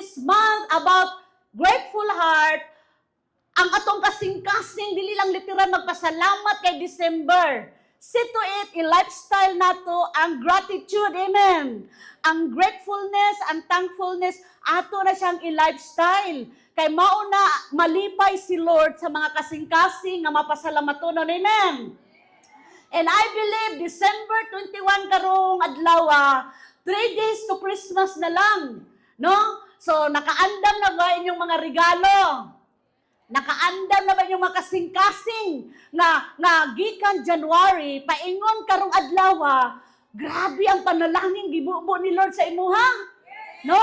this month about grateful heart, ang atong kasing-kasing, dili lang literal magpasalamat kay December. See to it, i-lifestyle nato ang gratitude, amen. Ang gratefulness, ang thankfulness, ato na siyang i-lifestyle. Kay mauna, malipay si Lord sa mga kasing-kasing nga mapasalamatonon, amen. And I believe December 21 karong adlaw, 3 days to Christmas na lang, no? So, nakaandam na ba inyong mga regalo? Nakaandam na ba yung mga kasing-kasing nga gikan January, paingon karong adlaw, grabe ang panalangin gibubo ni Lord sa imuha. No?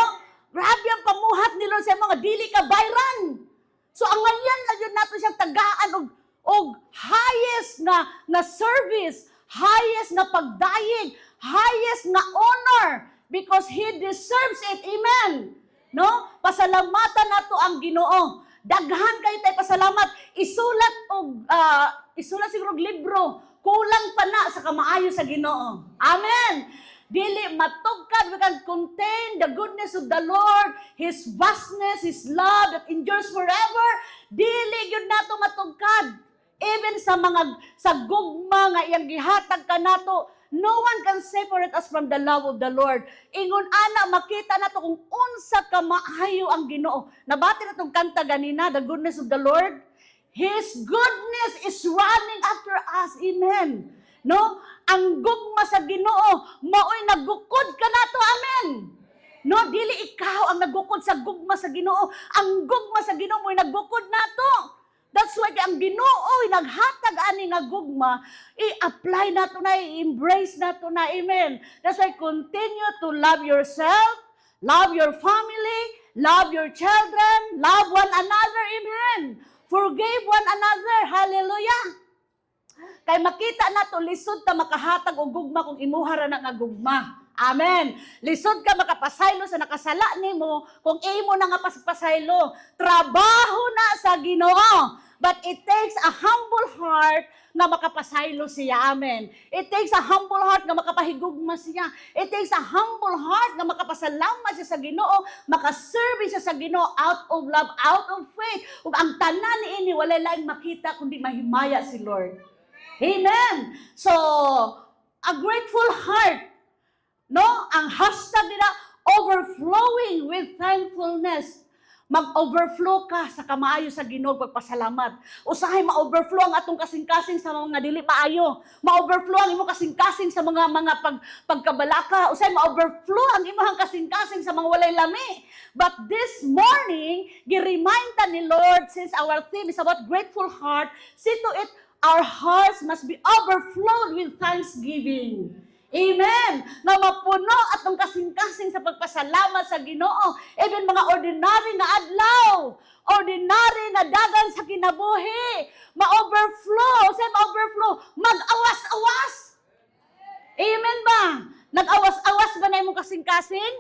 Grabe ang pamuhat ni Lord sa imuha, dili ka bayran. So ang ngayon na yun nato siyang tagaan og highest na service, highest na pagdayeg, highest na honor because He deserves it. Amen. No? Pasalamatan nato ang Ginoo. Daghan kayo tayo pasalamat. Isulat siguro og libro. Kulang pa na sa kamaayo sa Ginoo. Amen. Dili matugkad, we can contain the goodness of the Lord, His vastness, His love that endures forever. Dili yun nato matugkad. Even sa gugma nga iyang gihatag ka nato, no one can separate us from the love of the Lord. Ingon ana, makita nato kung unsa ka maayo ang Ginoo. Nabati na tong kanta ganina, the goodness of the Lord. His goodness is running after us. Amen. No? Ang gugma sa Ginoo, maoy nagukod ka nato. Amen. No, dili ikaw ang nagukod sa gugma sa Ginoo. Ang gugma sa Ginoo mo'y nagukod nato. That's why ang Ginoo naghatag ani nga gugma, i-apply nato na, i-embrace nato na. Amen. That's why continue to love yourself, love your family, love your children, love one another. Amen. Forgive one another. Hallelujah. Kay makita nato lisod ta makahatag og gugma kung imuha ra na nga gugma. Amen. Lisod ka makapasaylo sa nakasala nimo kung imo na nga pasaylo. Trabaho na sa Ginoo. But it takes a humble heart na makapasaylo siya. Amen. It takes a humble heart na makapahigugma siya. It takes a humble heart na makapasalamat siya sa Ginoo, makaserve siya sa Ginoo out of love, out of faith. Ug ang tanan niini walay laing makita kundi mahimaya si Lord. Amen. So, a grateful heart, no? Ang hashtag nila, overflowing with thankfulness. Mag-overflow ka sa kamaayo sa Ginoo pagpasalamat. Usahay ma-overflow ang atong kasing-kasing sa mga dili maayo. Ma-overflow ang imong kasing-kasing sa mga pagkabalaka. Usahay ma-overflow ang imong kasing-kasing sa mga walay lami. But this morning, gi-remind ta ni Lord, since our theme is about grateful heart, see to it, our hearts must be overflowed with thanksgiving. Amen. Na mapuno atong kasing-kasing sa pagpasalamat sa Ginoo. Even mga ordinary nga adlaw, ordinary nga dagan sa kinabuhi, ma-overflow, say ma-overflow, mag-awas-awas. Amen ba? Nag-awas-awas ba na imong kasing-kasing?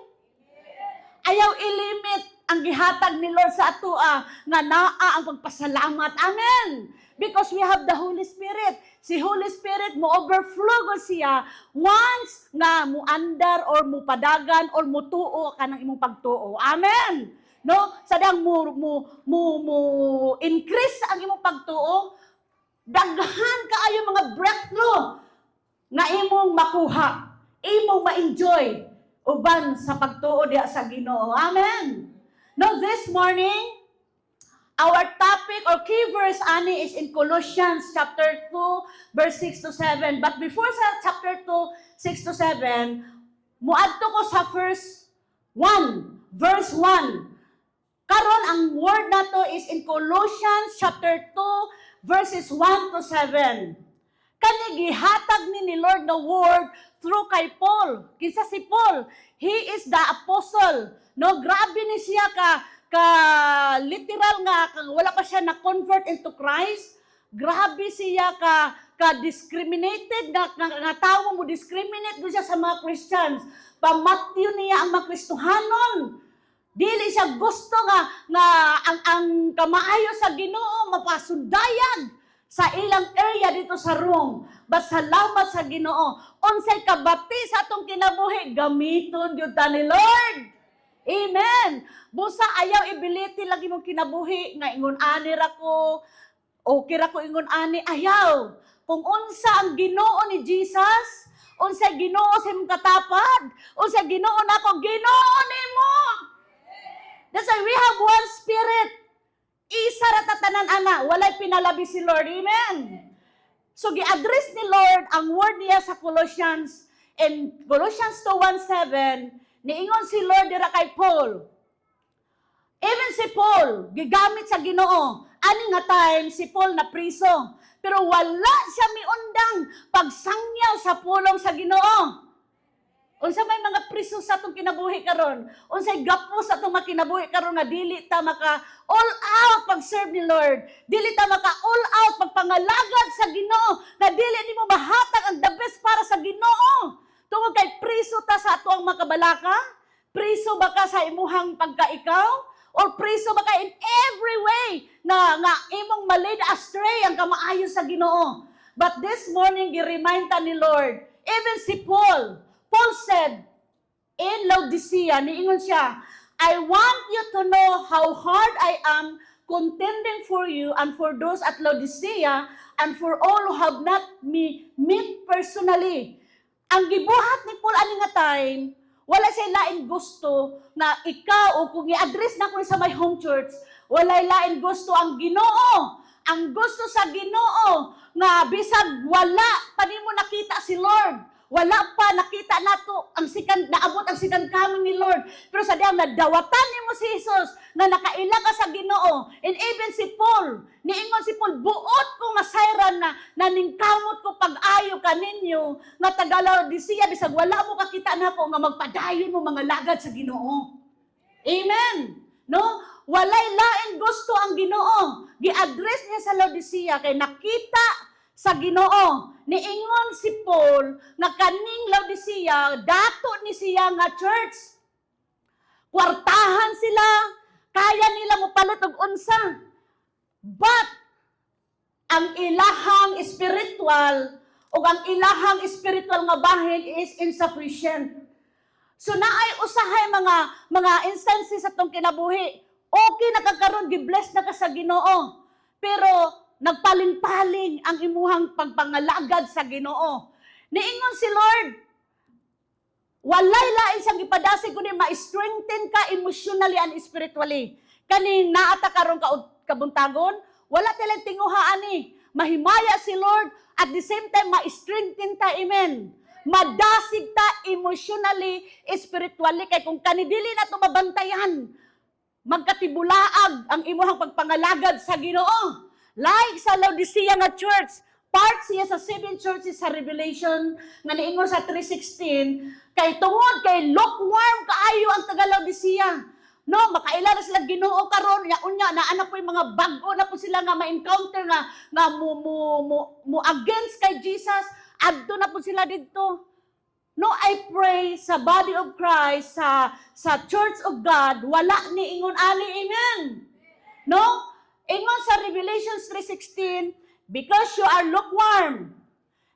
Ayaw ilimit ang gihatag ni Lord sa atua nga naa ang pagpasalamat. Amen. Because we have the Holy Spirit. Si Holy Spirit mo overflow ko siya once nga mo andar or mo padagan or mo tuo ka ng imong pagtuo. Amen. No? Sadang mo increase ang imong pagtuo, daghan kaayo mga breakthrough nga imong makuha, imong ma-enjoy uban sa pagtuo diha sa Ginoo. Amen. Now this morning, our topic or key verse ani is in Colossians chapter 2 verse 6 to 7. But before sa chapter 2 6 to 7, muadto ko sa verse 1. Karon ang word nato is in Colossians chapter 2 verses 1 to 7. Kani gihatag ni Lord na word through kay Paul. Kinsa si Paul? He is the apostle. No, grabe ni siya ka literal nga wala pa siya na convert into Christ. Grabe siya ka discriminated nga tawo mo discriminate do siya sa mga Christians. Pamatyo niya ang mga Kristohanon. Dili siya gusto nga ang kamaayo sa Ginoo mapasundayag sa ilang area dito sa Rome. But salamat sa Ginoo. Unsay kabati sa atong kinabuhi gamiton gyud ta ni Lord. Amen. Busa ayaw ibiliti lagi mong kinabuhi nga ingon ani ra ko, okay ra ko ingon ani, ayaw. Kung unsa ang Ginoo ni Jesus, unsa Ginoo sa imong katapad, unsa Ginoo nako, Ginoo nimo. That's why we have one spirit. Isa ra tatanan ana, walay pinalabi si Lord. Amen. So gi-address ni Lord ang word niya sa Colossians, in Colossians 2:1-7, niingon si Lord dira kay Paul. Even si Paul, gigamit sa Ginoo. Ani nga time, si Paul na priso. Pero wala siya miundang pagsangyaw sa pulong sa Ginoo. Unsa may mga priso sa atong kinabuhi karon? Unsay gapo sa atong makinabuhi karon nga dili ta maka all out pag-serve ni Lord. Dili ta maka all out pagpangalagad sa Ginoo. Na dili nimo mahatag ang the best para sa Ginoo. Tungod kay priso ta sa atoang makabalaka? Priso ba ka sa imuhang pagkaikaw? Or priso ba ka in every way na imong malid astray ang kamaayo sa Ginoo? But this morning, gi-remind ta ni Lord, even si Paul said, in Laodicea, niingon siya, I want you to know how hard I am contending for you and for those at Laodicea and for all who have not me met personally. Ang gibuhat ni Paul ani nga time, wala siya lain gusto na ikaw o kung i-address na ko sa my home church, wala lain gusto ang Ginoo. Ang gusto sa Ginoo nga bisag wala pa nimo nakita si Lord. Wala pa nakita nato ang naabot ang second coming ni Lord. Pero sa diyang nadawatan nimo si Jesus na nakaila ka sa Ginoo. And even si Paul, niingon si Paul, buot ko masayran na naningkamot ko pag-ayo kaninyo nga taga Laodicea bisag wala mo kakita nako nga magpadayon mo mga lagad sa Ginoo. Amen. No? Walay lain gusto ang Ginoo. Gi-address niya sa Laodicea kay nakita sa Ginoo. Niingon si Paul nga kaning Laodicea, dato ni siya nga church. Kwartahan sila, kaya nila mopalit og unsa. But ang ilahang spiritual o ang ilahang spiritual nga bahin is insufficient. So naay usahay mga instances atong kinabuhi. Okay na kagkaron gi-bless na ka sa Ginoo. Pero nagpaling-paling ang imuhang pagpangalagad sa Ginoo. Niingon si Lord, walay lain siyang ipadasig kundi ma-strengthen ka emotionally and spiritually. Kaning naata karon kabuntagon, wala talang tinguhaan ni. Mahimaya si Lord, at the same time ma-strengthen ta, amen. Madasig ta emotionally, spiritually, kay kung kanidili na ito mabantayan, magkatibulaag ang imuhang pagpangalagad sa Ginoo. Like sa Laodicea nga church, part siya sa 7 churches sa Revelation, nga niingon sa 3:16, kay tungod kay lukewarm kaayo ang taga Laodicea. No, makaila na sila Ginoo karon, unya na ana po yung mga bago na po sila nga ma-encounter nga mo against kay Jesus, adto na po sila didto. No, I pray sa body of Christ, sa Church of God, wala ni ingon ani, amen. No? Ingon sa Revelation 3:16, because you are lukewarm,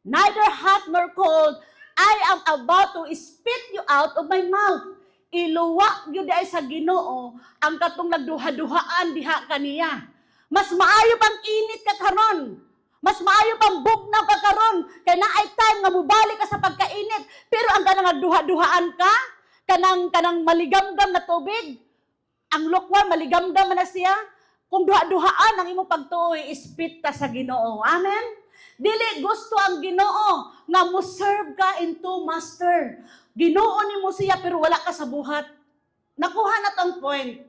neither hot nor cold, I am about to spit you out of my mouth. Iluwa gyud ay sa Ginoo ang katong nagduha-duhaan diha kaniya. Mas maayo pang init ka karon. Mas maayo pang bugnaw ka karon. Kay naay time nga mubalik ka sa pagkainit. Pero ang kanang nagduha-duhaan ka, kanang maligamgam na tubig, ang lukewarm maligamgam na siya. Kung duha-duhaan ang imong pagtuoy, ispit ta sa Ginoo. Amen? Dili gusto ang Ginoo nga mo serve ka into master. Ginoo nimo siya pero wala ka sa buhat. Nakuha na tong point.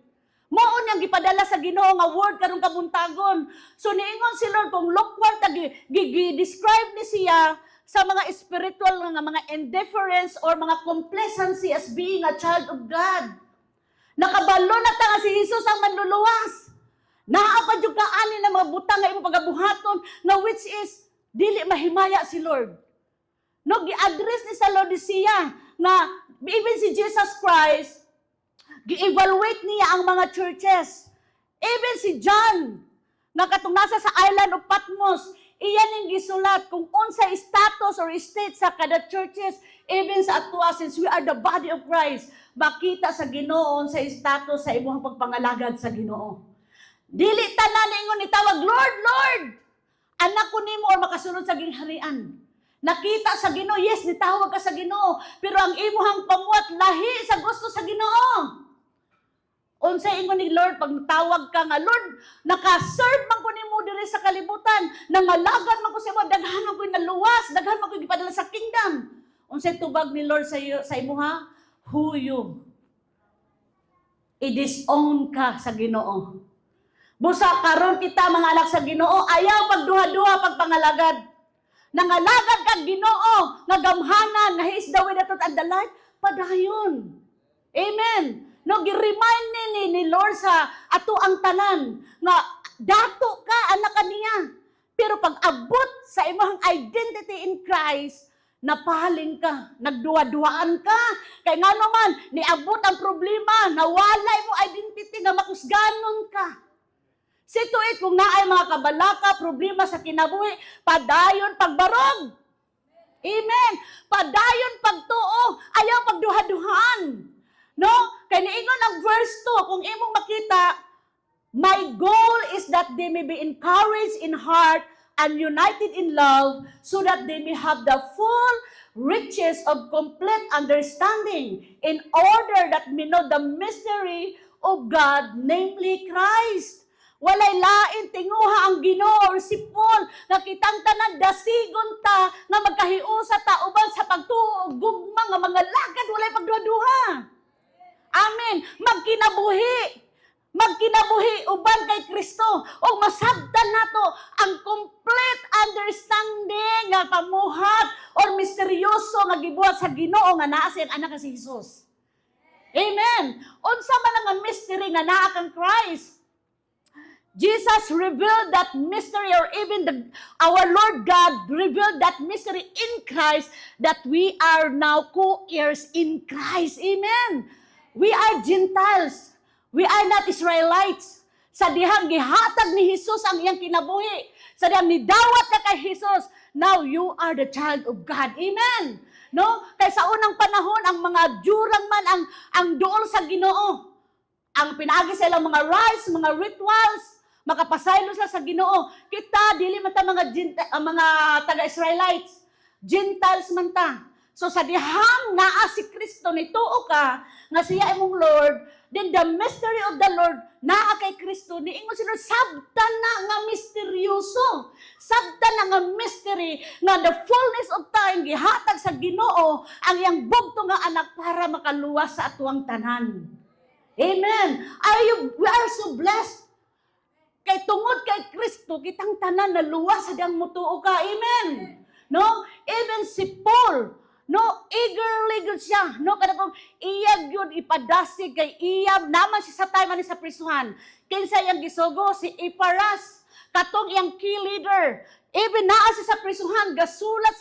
Moon yang gipadala sa Ginoo nga word karong kabuntagon. So niingon si Lord kung lukewarm ta gi-describe ni siya sa mga spiritual nga mga indifference or mga complacency as being a child of God. Nakabalo na ta nga si Jesus ang manluluwas. Naapa jud ka ani na mga butang nga imong pagabuhaton na which is dili mahimaya si Lord. No, gi-address ni sa Laodicea na even si Jesus Christ, gi-evaluate niya ang mga churches. Even si John, na katong nasa sa island of Patmos, iyan ning gisulat kung unsa status or state sa kada churches, even sa atua, since we are the body of Christ. makita sa Ginoo sa status sa imong pagpangalagad sa Ginoo. Dili tanan ingon itawag, Lord, Lord, anak ko nimo or makasunod sa gingharian. Nakita sa Ginoo, yes, nitawag ka sa Ginoo, pero ang imuhang pamuat lahi sa gusto sa Ginoo. Unsay ingon ni Lord pag tawag ka nga, Lord, naka-serve man ko nimo diri sa kalibutan, nangalagan man ko sa imo, daghan man ko naluwas, daghan man ko gipadala sa kingdom. Unsay tubag ni Lord sa imuha? Huyo. I-disown ka sa Ginoo. Busa karon kita mga anak sa Ginoo, ayaw pagduha-duha pagpangalagad. Nangalagad kag Ginoo, nga gamhanan, nga He is the way, the truth, and the life, padayon. Amen. No, gi-remind ni Lord sa ato ang tanan, nga dato ka, anak kaniya. Pero pag abot sa imong identity in Christ, napahalin ka, nagduwa-duwaan ka. Kaya nga naman, niabot ang problema, nawalay mo identity, nga makusganon ka. Situit kung naay mga kabalaka, problema sa kinabuhi, padayon pagbarog. Amen. Padayon pagtuo, ayaw pagduha-duhaan. No? Kaya niingon ang verse 2, kung imong makita, my goal is that they may be encouraged in heart and united in love, so that they may have the full riches of complete understanding, in order that we know the mystery of God, namely Christ. Walay lain tinguha ang Ginoo or si Paul, nga kitang tanan dasigon ta, nga magkahiusa ta uban sa pagtuo gugma nga mga lagad walay pagduha-duha. Amen. Magkinabuhi uban kay Kristo o masabtan nato ang complete understanding nga pamuhat or misteryoso nga gibuhat sa Ginoo nga naa sa anak si Jesus. Amen. Unsa man ang mystery nga naa kang Christ? Jesus revealed that mystery, or even our Lord God revealed that mystery in Christ, that we are now co-heirs in Christ. Amen. We are Gentiles. We are not Israelites. Sa dihang gihatag ni Jesus ang iyang kinabuhi, sa dihang nidawat ka kay Jesus, now you are the child of God. Amen. No? Kaya sa unang panahon, ang mga jurang man ang dool sa Ginoo. Ang pinaagi sa ilang mga rites, mga rituals, makapasaylo sila sa Ginoo. Kita dili man ta mga taga-Israelites. Gentiles man ta. So sa dihang naa si Kristo nituo ka nga siya imong Lord, then the mystery of the Lord naa kay Kristo niingon si Lord, sabtan na nga misteryoso. Sabtan na nga mystery nga the fullness of time gihatag sa Ginoo ang iyang bugto nga anak para makaluwas sa atuang tanan. Amen. We are so blessed. Kay tungod kay Kristo, kitang tanan na luwas sa diyang mutuo ka. Amen. No? Even si Paul, no, eagerly good siya. No, kada kung iyag yun ipadasig kay iyab, naman siya sa time ni sa prisuhan. Kinsa yang gisugo, si Epaphras, katong iyang key leader. Even naa siya sa prisuhan, gasulat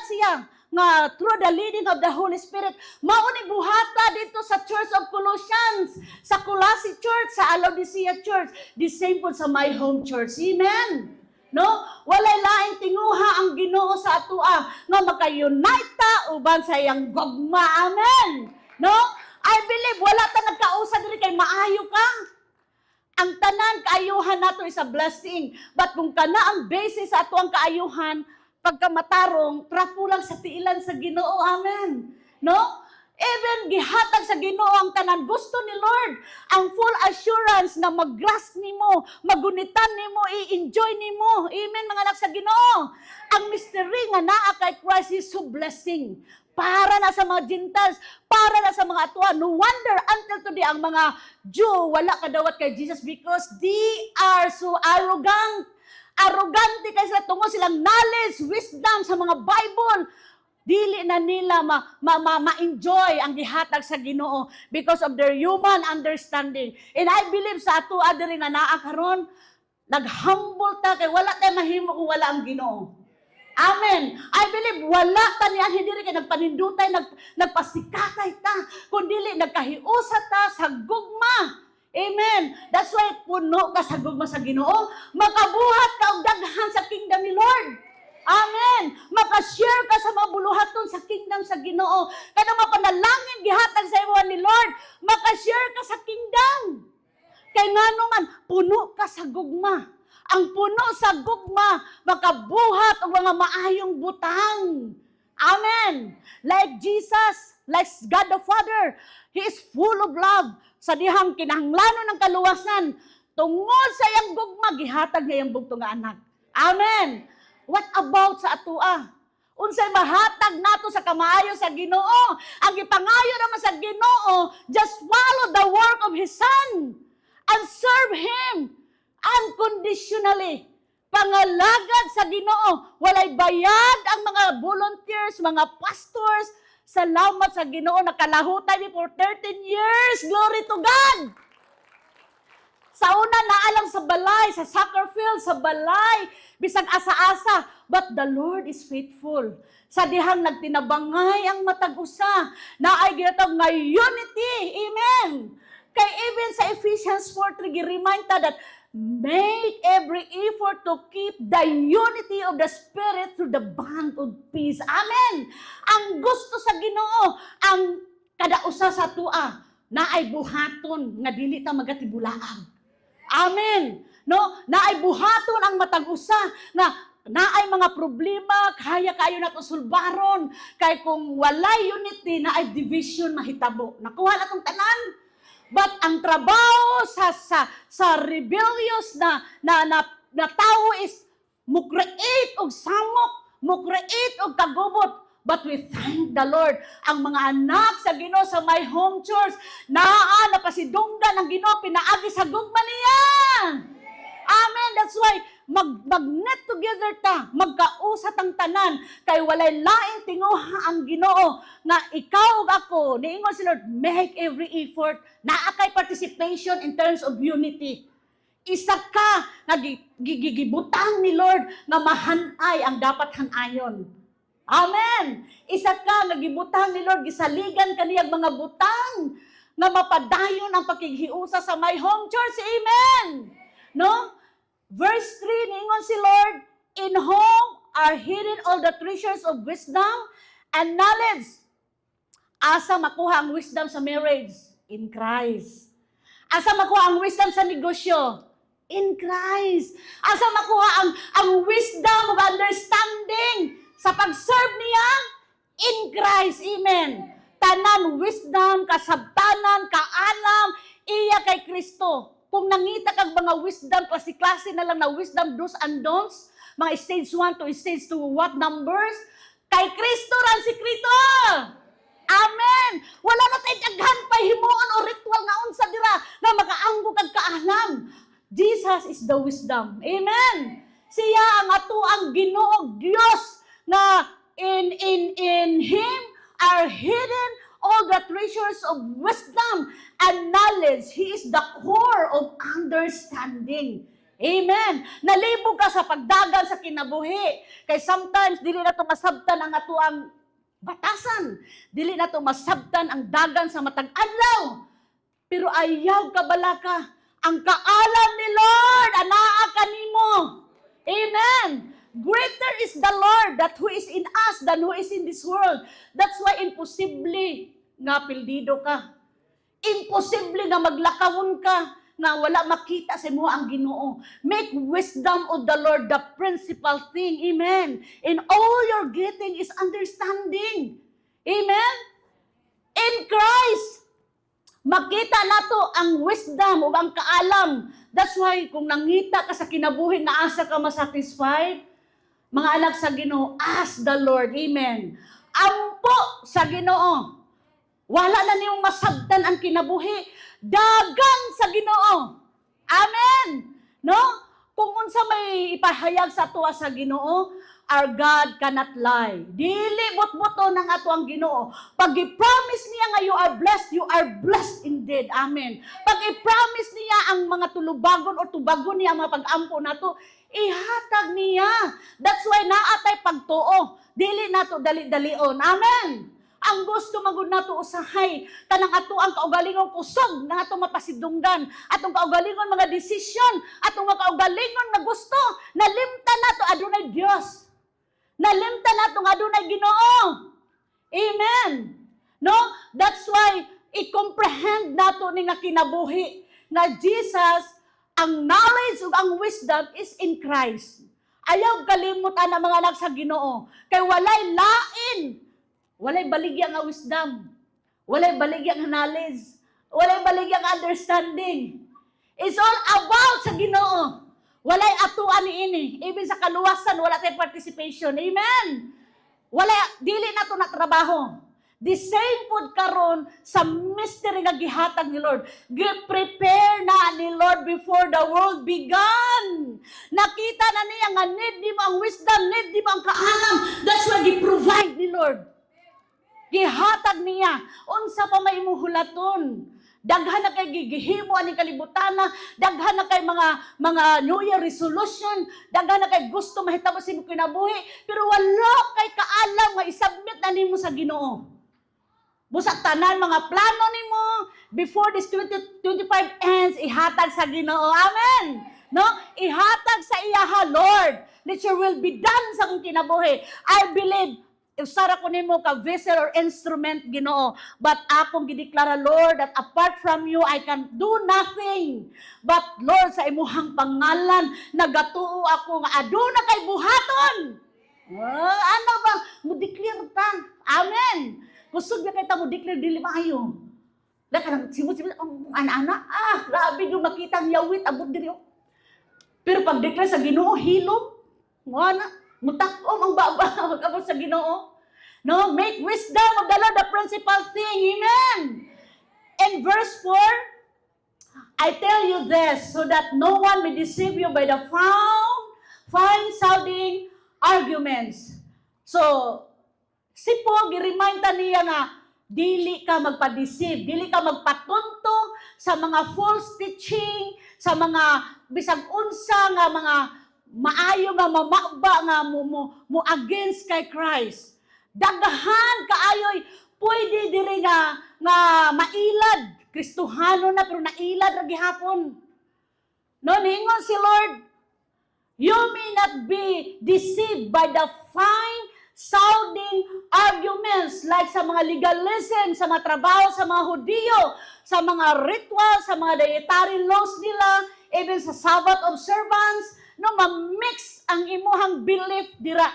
siya nga through the leading of the Holy Spirit, mauni buhata dito sa Church of Colossians, sa Colossae Church, sa Laodicea Church, the same po sa my home church. Amen. No? Walay laing tinguha ang Ginoo sa atua nga maka-unite ta uban sa iyang gugma. Amen. No? I believe wala ta nagkausa diri kay maayo ka. Ang tanan kaayuhan nato is a blessing. But kung kana ang basis sa atuang kaayuhan, pagkamatarong, trapo lang sa tiilan sa Ginoo. Amen. No? Even gihatag sa Ginoo ang tanan, gusto ni Lord ang full assurance na mag-grasp nimo, magunitan nimo, i-enjoy nimo. Amen, mga anak sa Ginoo. Ang mystery nga naa kay Christ is so blessing. Para na sa mga Gentiles, para na sa mga atua. No wonder until today ang mga Jew wala kadawat kay Jesus because they are so arrogant. Arrogante kay sila tungod silang knowledge, wisdom sa mga Bible. Dili na nila ma-enjoy ang gihatag sa Ginoo because of their human understanding. And I believe sa ato adiri nga naa karon, naghumble ta kay wala tay mahimo kung wala ang Ginoo. Amen. I believe wala ta niya hindi kay nagpanindutay, nagpasikatay ta, kundi nagkahiusa ta sa gugma. Amen. That's why puno ka sa gugma sa Ginoo, makabuhat ka og daghan sa kingdom ni Lord. Amen. Makashare ka sa mga buluhaton sa kingdom sa Ginoo. Kanang mapanalangin gihatag sa imo ni Lord, makashare ka sa kingdom. Kay ngano man puno ka sa gugma. Ang puno sa gugma makabuhat og mga maayong butang. Amen. Like Jesus, like God the Father, He is full of love. Sa dihang kinahanglanon ng kaluwasan, tungod sa iyang gugma gihatag niya iyang bugtong nga anak. Amen. What about sa atua? Unsay mahatag nato sa kamaayo sa Ginoo? Ang ipangayo naman sa Ginoo, just follow the work of His Son and serve Him unconditionally. Pangalagad sa Ginoo, walay bayad ang mga volunteers, mga pastors. Salamat sa Ginoo, nakalahutan mi for 13 years. Glory to God! Sa una, naalang sa balay, sa soccer field, sa balay, bisag asa-asa. But the Lord is faithful. Sa dihang nagtinabangay ang matag-usa, naay ginatawag nga unity. Amen. Kay even sa Ephesians 4:3, gi-remind ta that make every effort to keep the unity of the Spirit through the bond of peace. Amen. Ang gusto sa Ginoo, ang kada usa sa tua, naay buhaton nga dili ta magatibulaang. Amen. No, naay buhaton ang matag-usa nga naay mga problema kaya kayo nato sulbaron kay kung walay unity naay division mahitabo. Nakuha na tong tanan. But ang trabaho sa rebellious na tao is mo create og samok, mo create og kagubot. But we thank the Lord. Ang mga anak sa Ginoo sa my home church, naa napasidunggan ang Ginoo pinaagi sa gugma niya. Amen. That's why mag-net together ta, magkausat ang tanan, kay walay laing tinguha ang Ginoo nga ikaw ug ako, niingon si Lord, make every effort, naa kay participation in terms of unity. Isa ka nga gigibutang ni Lord nga mahanay ang dapat hanayon. Amen. Isa ka nagibutang ni Lord, gisaligan kaniyang mga butang nga mapadayon ang pakighiusa sa my home church. Amen. No? Verse 3, niingon si Lord, in whom are hidden all the treasures of wisdom and knowledge. Asa makuha ang wisdom sa marriage? In Christ. Asa makuha ang wisdom sa negosyo? In Christ. Asa makuha ang wisdom of understanding sa pag-serve niya? In Christ. Amen. Tanan, wisdom, kasabtanan, kaalam, iya kay Kristo. Kung nangita kag mga wisdom, klase-klase na lang na wisdom, do's and don'ts, mga stage 1 to stage 2, what numbers? Kay Kristo ran si Kristo. Amen. Wala na tayong aghan pa himuon o ritual nga unsa dira na makaanggo kag kaalam. Jesus is the wisdom. Amen. Siya ang ato ang Ginoo Dios na in Him are hidden all the treasures of wisdom and knowledge. He is the core of understanding. Amen. Nalibog ka sa pagdagan sa kinabuhi. Kay sometimes, dili na ito masabtan ang ato ang batasan. Dili na ito masabtan ang dagan sa matag adlaw. Pero ayaw ka balaka. Ang kaalam ni Lord, anaa kanimo. Amen. Greater is the Lord that who is in us than who is in this world. That's why imposible nga pildido ka. Imposible nga maglakawon ka nga wala makita sa mo ang Ginoo. Make wisdom of the Lord the principal thing. Amen. In all your getting is understanding. Amen. In Christ, makita nato ang wisdom o ang kaalam. That's why kung nangita ka sa kinabuhi na asa ka masatisfied, mga anak sa Ginoo, ask the Lord. Amen. Ampo sa Ginoo. Wala na niyong masabtan ang kinabuhi. Dagan sa Ginoo. Amen. No? Kung unsa may ipahayag sa tuwa sa Ginoo, our God cannot lie. Dili bot-boto ng ato ang Ginoo. Pag i-promise niya nga you are blessed indeed. Amen. Pag i-promise niya ang mga tulubagon o tubagon niya ang mga pag-ampo nato, ihatag niya. That's why naatay pagtuo. Dili nato dali-dalion. Amen. Ang gusto magud nato usahay kanang ato ang kaugalingon kusog na ato mapasidunggan, atong kaugalingon mga desisyon, atong mga kaugalingon nga gusto nalimtan nato adunay Dios. Nalimtan nato nga adunay Ginoo. Amen. No? That's why i-comprehend nato ni nga kinabuhi na Jesus, ang knowledge ug ang wisdom is in Christ. Ayaw kalimot ang mga anak sa Ginoo. Kay walay lain, walay baligya nga wisdom, walay baligya nga knowledge, walay baligya nga understanding. It's all about sa Ginoo. Walay atuan niini. Even sa kaluwasan, wala tayong participation. Amen. Walay, dili na to na trabaho. The same pod karon sa mystery nga gihatag ni Lord. Gi-prepare na ni Lord before the world began. Nakita na niya nga need di mo ang wisdom, need di mo ang kaalam. That's why gi-provide ni Lord. Gihatag niya. Unsa pa may imuhulaton. Daghan na kay gigihimo ani kalibutan na, daghan na kay mga New Year resolution, daghan na kay gusto mahitabo sa imong kinabuhi, pero wala kay kaalam nga isubmit na nimo sa Ginoo. Busa tanan mga plano nimo before this 2025 ends, ihatag sa Ginoo. Amen. No? Ihatag sa iyaha, Lord. Let your will be done sa akong kinabuhi. I believe usara ko nimo ka vessel or instrument, Ginoo. But akong gideklara, Lord, that apart from you, I can do nothing. But Lord, sa imuhang pangalan, nagatuo ako nga aduna kay buhaton. Ano ba? Mo-declare ta. Amen. Kusog na kay ta mo-declare dili maayo. Kanang simot-simot ang ana-ana. Grabe yung makita ang yawit, abot diri. Pero pag-declare sa Ginoo, hilom. Wala. Mutakom ang baba abot sa Ginoo. No, make wisdom of the Lord the principal thing. Amen. In verse 4, I tell you this, so that no one may deceive you by the fine sounding arguments. So, si Paul, gi-remind niya nga, dili ka magpa-deceive, dili ka magpatunto sa mga false teaching, sa mga bisag unsa nga mga maayo nga mamaba nga mo against kay Christ. Daghan kaayoy pwede diri nga mailad. Kristohano na pero nailad ra gihapon. No, ningon si Lord, you may not be deceived by the fine sounding arguments like sa mga legalism, sa mga trabaho, sa mga Hudiyo, sa mga ritual, sa mga dietary laws nila, even sa Sabbath observance, no, ma-mix ang imuhang belief dira.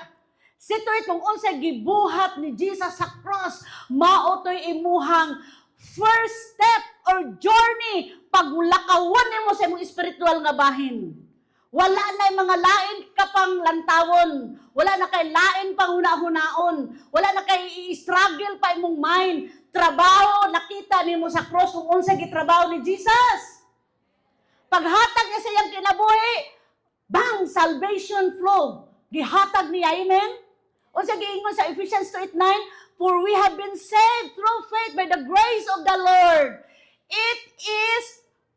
Sito itong unsay gibuhat ni Jesus sa cross, mao toy imuhang first step or journey paglakawan nimo sa imong spiritual nga bahin. Wala na mga lain ka pang lantawon, wala na kay lain pang huna-hunaon, wala na kay i-struggle pa imong mind. Trabaho nakita nimo sa cross kung unsay gitrabaho ni Jesus. Paghatag niya sa iyang kinabuhi, bang, salvation flow. Gihatag niya, amen? O sa giingon sa Ephesians 2:8-9, for we have been saved through faith by the grace of the Lord. It is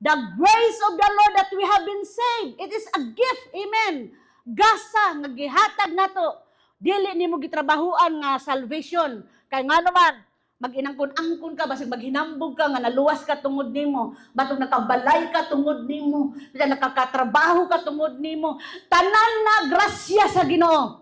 the grace of the Lord that we have been saved. It is a gift, amen? Gasa, nga gihatag nato. Dili nimo gitrabahuan nga salvation. Kaya nga naman, mag-inangkon-angkon ka, basig maghinambog ka, nga naluwas ka tungod nimo, batong nakabalay ka tungod nimo, nakakatrabaho ka tungod nimo, tanan na grasya sa Ginoo.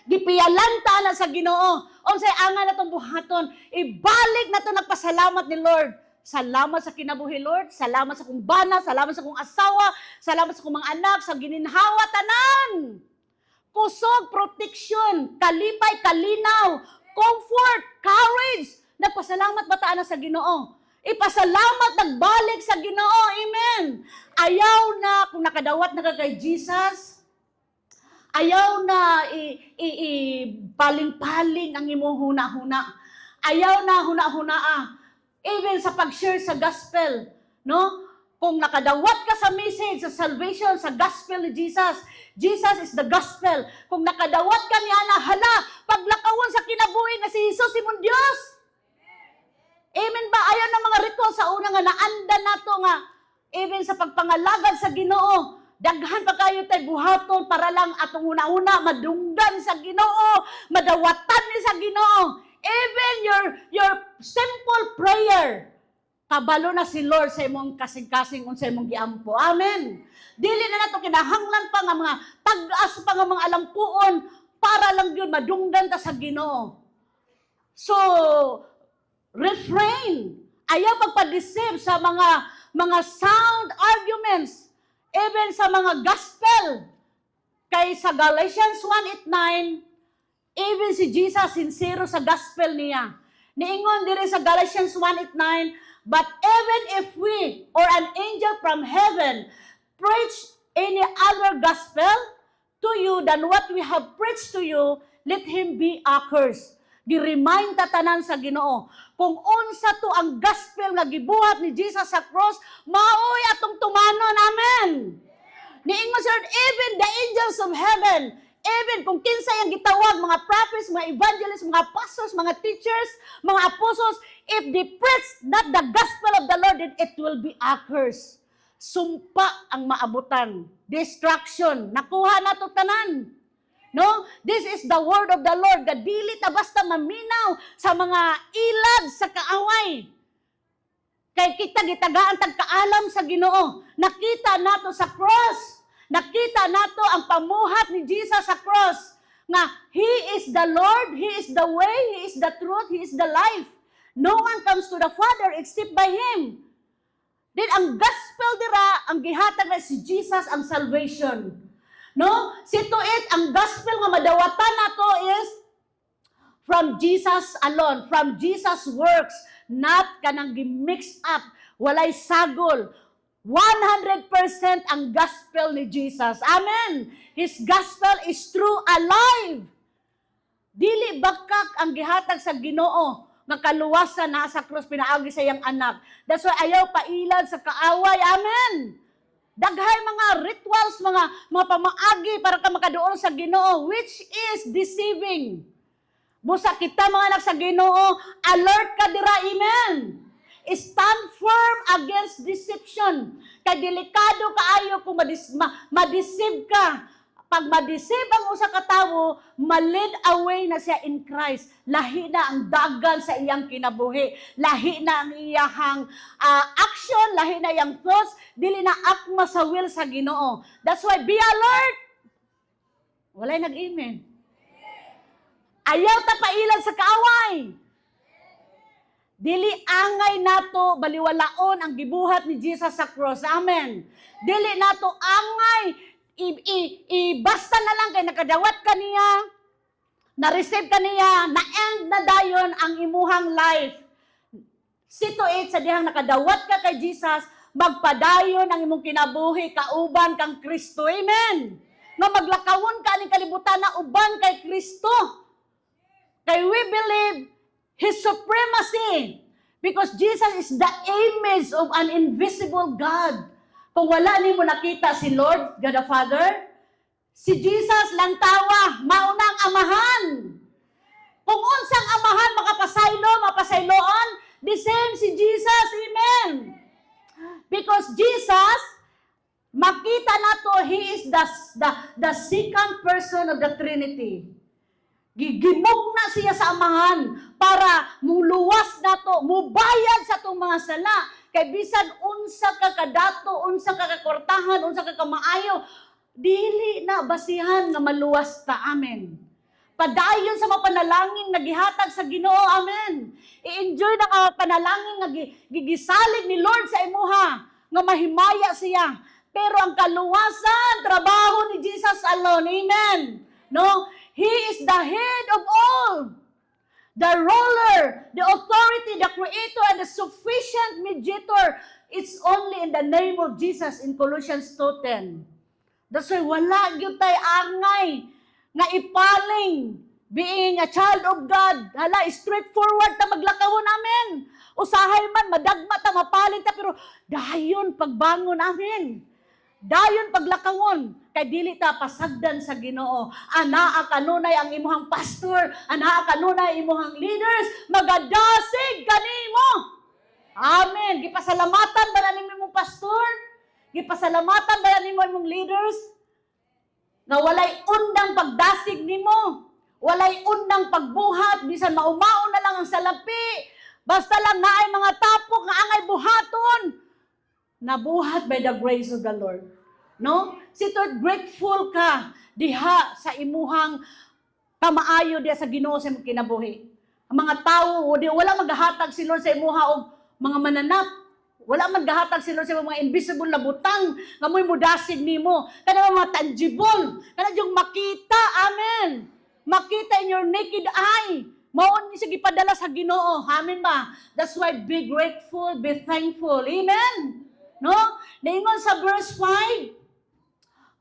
Gipiyalanta na sa Ginoo. Unsay angan natong buhaton, ibalik nato nagpasalamat ni Lord. Salamat sa kinabuhi, Lord. Salamat sa kong bana, salamat sa kong asawa, salamat sa kong mga anak, sa gininhawa tanan. Kusog, protection, kalipay, kalinaw, comfort, courage. Nagpasalamat ba taan sa Ginoo? Ipasalamat, nagbalik sa Ginoo. Amen. Ayaw na, kung nakadawat na ka kay Jesus, ayaw na paling-paling ang imong huna-huna. Ayaw na huna-hunaa. Even sa pag-share sa gospel, no? Kung nakadawat ka sa message, sa salvation, sa gospel ni Jesus, Jesus is the gospel. Kung nakadawat ka niya na, hala, paglakawan sa kinabuhi nga si Jesus, imong Diyos. Amen ba? Ayaw na mga ritual sa una nga naanda na to nga, even sa pagpangalagad sa Ginoo, daghan pa kayo tayo buhaton para lang atong una-una, madunggan sa Ginoo, madawatan ni sa Ginoo. Even your simple prayer, kabalo na si Lord sa imong kasing-kasing sa imong giampo. Amen. Dili na nato kinahanglan pa nga mga tag-as pa nga mga alampuon. para lang yun madunggan ta sa Ginoo. So, refrain. Ayaw pagpa-deceive sa mga sound arguments, even sa mga gospel. Kay sa Galatians 1:8-9, even si Jesus sincero sa gospel niya. Niingon diri sa Galatians 1:8-9, but even if we or an angel from heaven preach any other gospel to you than what we have preached to you, let him be accursed. Gi-remind tatanan sa Ginoo, kung unsa to ang gospel nga gibuhat ni Jesus sa cross, maoy atong tumanon, amen. Niingon sir, even the angels of heaven, even kung kinsa yung gitawag, mga prophets, mga evangelists, mga pastors, mga teachers, mga apostles, if they preach not the gospel of the Lord, then it will be accursed. Sumpa ang maabutan. Destruction. Nakuha na to tanan. No? This is the word of the Lord. Dili ta basta maminaw sa mga ilad sa kaaway. Kay kita gitagaan tagkaalam sa Ginoo. Nakita nato sa cross. Nakita nato ang pamuhat ni Jesus sa cross. Nga, He is the Lord, He is the way, He is the truth, He is the life. No one comes to the Father except by Him. Then ang gospel dira, ang gihatag na si Jesus ang salvation. No? Situit, ang gospel nga madawatan nato is from Jesus alone, from Jesus' works, not kanang gi-mix up, walay sagol. 100% ang gospel ni Jesus. Amen. His gospel is true, alive. Dili bakak ang gihatag sa Ginoo nga kaluwasan na sa krus pinaagi sa iyang anak. That's why ayaw pailad sa kaaway. Amen. Daghay mga rituals, mga pamaagi para ka makaduol sa Ginoo, which is deceiving. Busa kita mga anak sa Ginoo, alert ka dira, amen. Stand firm against deception. Kay delikado kaayo kung ma-deceive ka. Pag ma-deceive ang usa ka tawo, ma-lead away na siya in Christ. Lahi na ang dagan sa iyang kinabuhi. Lahi na ang iyahang action, lahi na iyang thoughts, dili na akma sa will sa Ginoo. That's why be alert. Walay nag-amen. Ayaw ta pailan sa kaaway. Dili angay nato baliwalaon ang gibuhat ni Jesus sa cross. Amen. Dili nato angay basta na lang kay nakadawat ka niya, na-receive ka niya, na-end na dayon ang imuhang life. Situate sa dihang nakadawat ka kay Jesus, magpadayon ang imong kinabuhi kauban kang Kristo. Amen. Nga maglakawon ka ning kalibutan na uban kay Kristo. Kay we believe His supremacy. Because Jesus is the image of an invisible God. Kung wala ni mo nakita si Lord, God the Father, si Jesus lang tawa, maunang amahan. Kung unsang amahan mapasayloon, the same si Jesus, amen. Because Jesus, makita nato, He is the second person of the Trinity. Gigimog na siya sa amahan para muluwas nato, mubayad sa itong mga sala. Kay bisan unsa ka kadato, unsa ka kakortahan, unsa ka kamaayo, dili na basihan nga maluwas ta. Amen. Padayon sa mga panalangin nga gihatag sa Ginoo. Amen. I-enjoy na ka panalangin nga gigisalig ni Lord sa imuha nga mahimaya siya. Pero ang kaluwasan, trabaho ni Jesus alone. Amen. No? He is the head of all. The ruler, the authority, the creator, and the sufficient mediator. It's only in the name of Jesus in Colossians 2:10. That's why wala gyud tay angay nga ipaling being a child of God. Hala, straightforward ta maglakawon, amen. Usahay man, madagma ta, mapaling ta, pero dayon pagbangon, amen. Dayon paglakawon, kay dili ta pasagdan sa Ginoo. Anaa kanunay ang imuhang pastor, anaa kanunay imuhang leaders, magadasig kanimo. Amen. Gipasalamatan ba na nimo imong pastor? Gipasalamatan ba na nimo imong leaders? Na walay undang pagdasig nimo, walay undang pagbuhat, bisan maumao na lang ang salapi. Basta lang naay mga tapok nga angay buhaton. Nabuhat by the grace of the Lord. No? Sito, grateful ka diha sa imuhang kamaayo diya sa Ginoo sa imong kinabuhi. Ang mga tao, wala maghahatag si Lord sa imuha og mga mananap. Wala maghahatag si Lord sa mga invisible na butang nga mo'y mudasig nimo. Kana mga tangible, kana yung makita. Amen. Makita in your naked eye. Maon ni sige padala sa Ginoo. Amen ba? That's why be grateful, be thankful. Amen. No? Naingon sa verse 5,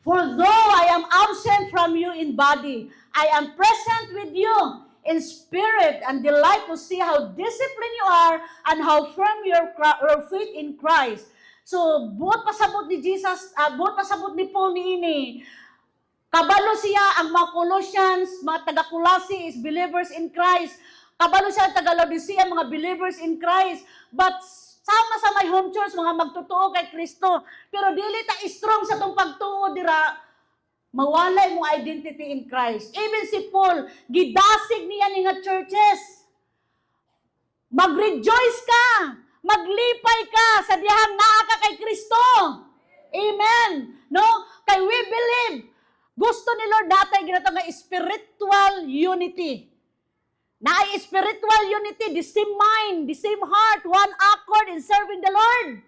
for though I am absent from you in body, I am present with you in spirit and delight to see how disciplined you are and how firm your faith in Christ. So, buot pasabot ni Jesus, buot pasabot ni Paul niini. Kabalo siya ang mga Colossians, mga taga-Colossae is believers in Christ. Kabalo siya ang taga-Laodicea, mga believers in Christ. But sama sa my home church, mga magtutuo kay Kristo. Pero dili ta strong sa tong pagtuo dira, mawalay mo identity in Christ. Even si Paul, gidasig niya ni nga churches. Mag-rejoice ka, maglipay ka sa dihang naa ka kay Kristo. Amen. No? Kay we believe, gusto ni Lord datay ginato nga spiritual unity. Na ay spiritual unity, the same mind, the same heart, one accord in serving the Lord.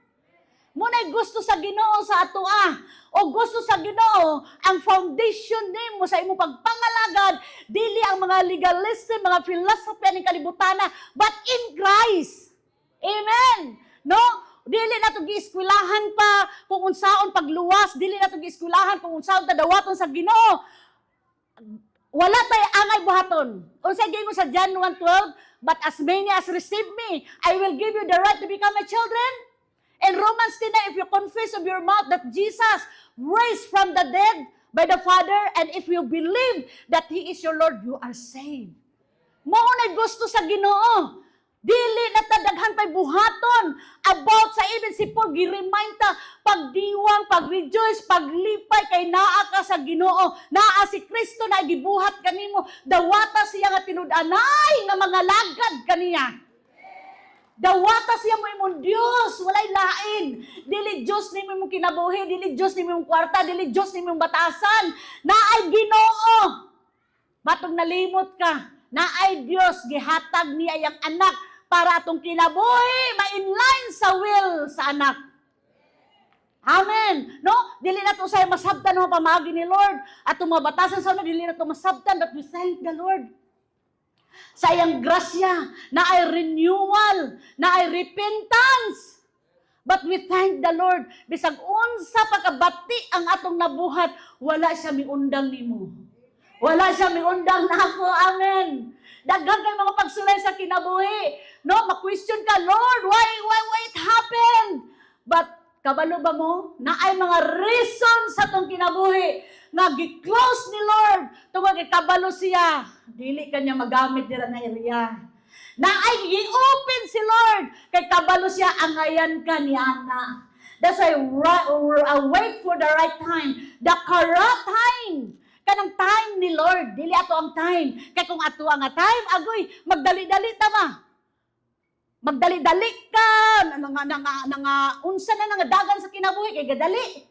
Muna'y gusto sa Ginoo sa atoa, o gusto sa Ginoo ang foundation nimo sa imong pagpangalagad, dili ang mga legalism, mga philosophy ng kalibutana, but in Christ. Amen. No? Dili na ito giiskwilahan pa kung unsaon pagluwas, dili na ito giiskwilahan kung unsaon tadawaton sa Ginoo. Wala tayo angay buhaton. Unsay gingon sa John 1:12, but as many as receive me, I will give you the right to become my children. In Romans 10, if you confess of your mouth that Jesus raised from the dead by the Father, and if you believe that He is your Lord, you are saved. Mao na gusto sa Ginoo. Dili na tadaghan pa'y buhaton about sa even si Paul, gi-remind ta, pagdiwang, pag-rejoice, paglipay, kay naa ka sa Ginoo, naa si Kristo na gibuhat kanimo, dawata siya nga tinud-anay nga mga lagad kaniya. Dawata siya mo imong Diyos, walay lain. Dili Diyos ni imong kinabuhi, dili Diyos ni imong kwarta, dili Diyos ni imong batasan. Naay Ginoo. Matong nalimot ka, naay Diyos, gihatag niya yang anak para atong kinabuhi, ma-inline sa will sa anak. Amen. No? Dili na ito sa'yo masabtan ng pamagi ni Lord. At itong mga batasan sa una, dili na ito masabtan, but we thank the Lord. Sa iyang grasya, na ay renewal, na ay repentance. But we thank the Lord, bisag unsa pagkabati ang atong nabuhat, wala siya miundang nimo. Wala siya miundang nako. Amen. Daghan kay mga pagsulay sa kinabuhi. No, ma-question ka, Lord, why it happened? But kabalo ba mo na ay mga reason sa tong kinabuhi nga gi-close ni Lord tungod kay kabalo siya, dili kanya magamit dira na area. Na ay gi-open si Lord kay kabalo siya angayan ka ni ana. That's why wait for the right time, the correct time. Kanang time ni Lord, dili ato ang time. Kay kung ato ang time, agoy, magdali-dali ta ma. Magdali-dali ka, unsa na nga dagan sa kinabuhi, kay gadali.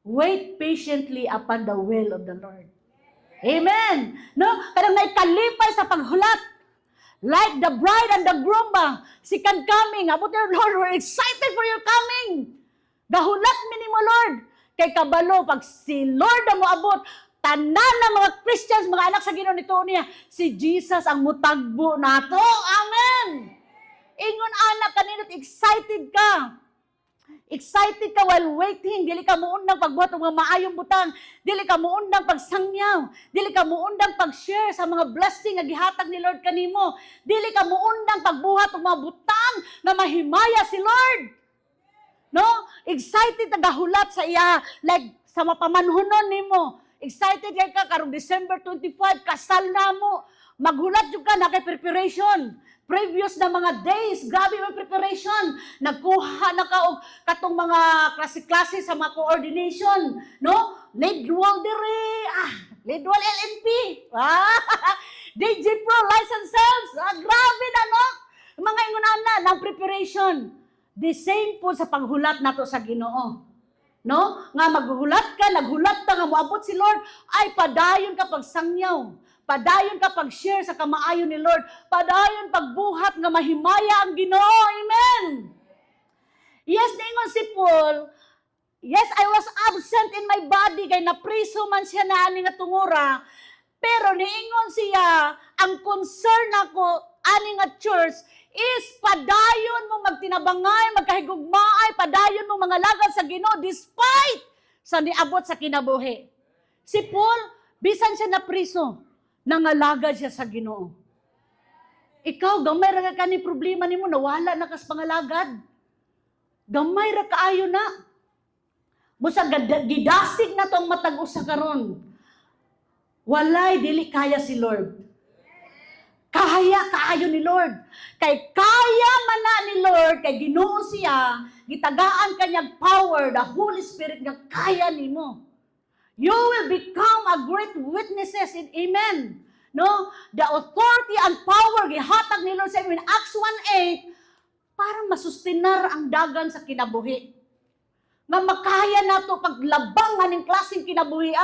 Wait patiently upon the will of the Lord. Amen. No? Kanang naikalipay sa paghulat. Like the bride and the groom ba, second coming, about your Lord, we're excited for your coming. Gahulat minimo Lord. Kay kabalo, pag si Lord ang moabot, tanan ng mga Christians, mga anak sa Ginoo nito niya, si Jesus ang mutagbo nato. Amen. Ingon anak kanindot, excited ka. Excited ka while waiting. Dili ka muundang pagbuhat ng mga maayong butang. Dili ka muundang pagsangyaw. Dili ka muundang pag-share sa mga blessing nga gihatag ni Lord kanimo. Dili ka muundang pagbuhat ng mga butang na mahimaya si Lord. No? Excited na gahulat sa iya. Like sa mapamanhunon nimo. Excited ka karong December 25, kasal na mo. Maghulat yung ka na kay preparation. Previous na mga days, grabe yung preparation. Nagkuha na ka og katong mga klase-klase sa mga coordination. No? Lead wall diri. Lead wall LNP. DJ Pro, license sales. Grabe na, no? Mga ingunan na ng preparation. The same po sa paghulat nato sa Ginoo. No? Nga maghulat ka, naghulat ka, nga moabot si Lord, ay padayon ka pagsangyaw. Padayon ka pag-share sa kamaayo ni Lord. Padayon pagbuhat nga mahimaya ang Ginoo. Amen! Yes, ningon si Paul, yes, I was absent in my body, kay napriso man siya na ani nga tungura, pero niingon siya, ang concern ako, ani nga church, is padayon mo magtinabangay, magkahigugmaay, padayon mo mga lagad sa Ginoo despite sa niabot sa kinabuhi. Si Paul, bisan siya na priso, nangalagad siya sa Ginoo. Ikaw, gamay ra ka ni problema nimo, nawala na kas pangalagad. Gamay ra kaayo na. Busa gidasig na tong matag usa karon. Walay dili kaya si Lord. Kaya kaayo ni Lord. Kay kaya man na ni Lord, kay Ginoo siya, gitagaan kanyang power, the Holy Spirit nga kaya nimo. You will become a great witnesses in Amen. No? The authority and power gihatag ni Lord sa in Acts 1:8 para masustinar ang dagan sa kinabuhi. Nga makaya na to paglabang ng klaseng kinabuhi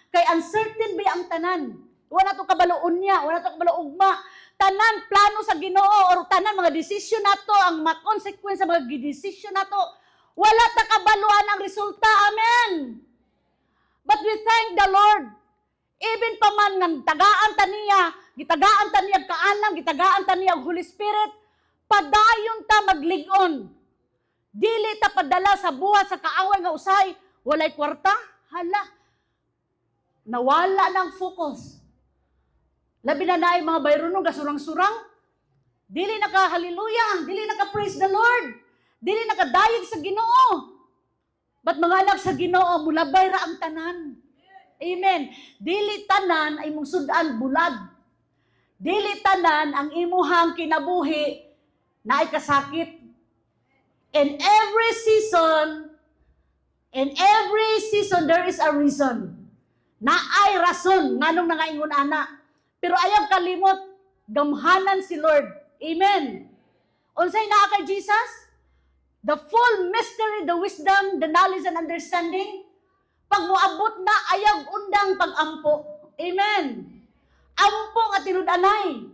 Kay uncertain ba ang tanan? Wala to kabaloon niya, wala to kabalougma. Tanan plano sa Ginoo or tanan mga desisyon nato ang ma-consequence sa mga desisyon nato. Wala ta kabaluan ang resulta. Amen. But we thank the Lord. Even pa man nga tagaan ta niya, gitagaan ta niya kaanam, gitagaan ta niya Holy Spirit, padayon ta maglig-on. Dili ta padala sa buhat sa kaaway nga usay, walay kwarta, hala. Nawala ng focus. Labi na naay mga bayrono gasurang-surang. Dili naka hallelujah, dili naka praise the Lord. Dili naka dayeg sa Ginoo. But mga anak sa Ginoo, mulabay ra ang tanan. Amen. Dili tanan ay mong sudan bulad. Dili tanan ang imuhang kinabuhi na ay kasakit. In every season, there is a reason. Na ay rason, nganong nangaingon ana. Pero ayaw kalimot, gamhanan si Lord. Amen. Unsay naa kay Jesus? The full mystery, the wisdom, the knowledge and understanding. Pag moabot na, ayaw undang pag-ampo. Amen. Ampo nga tinud-anay.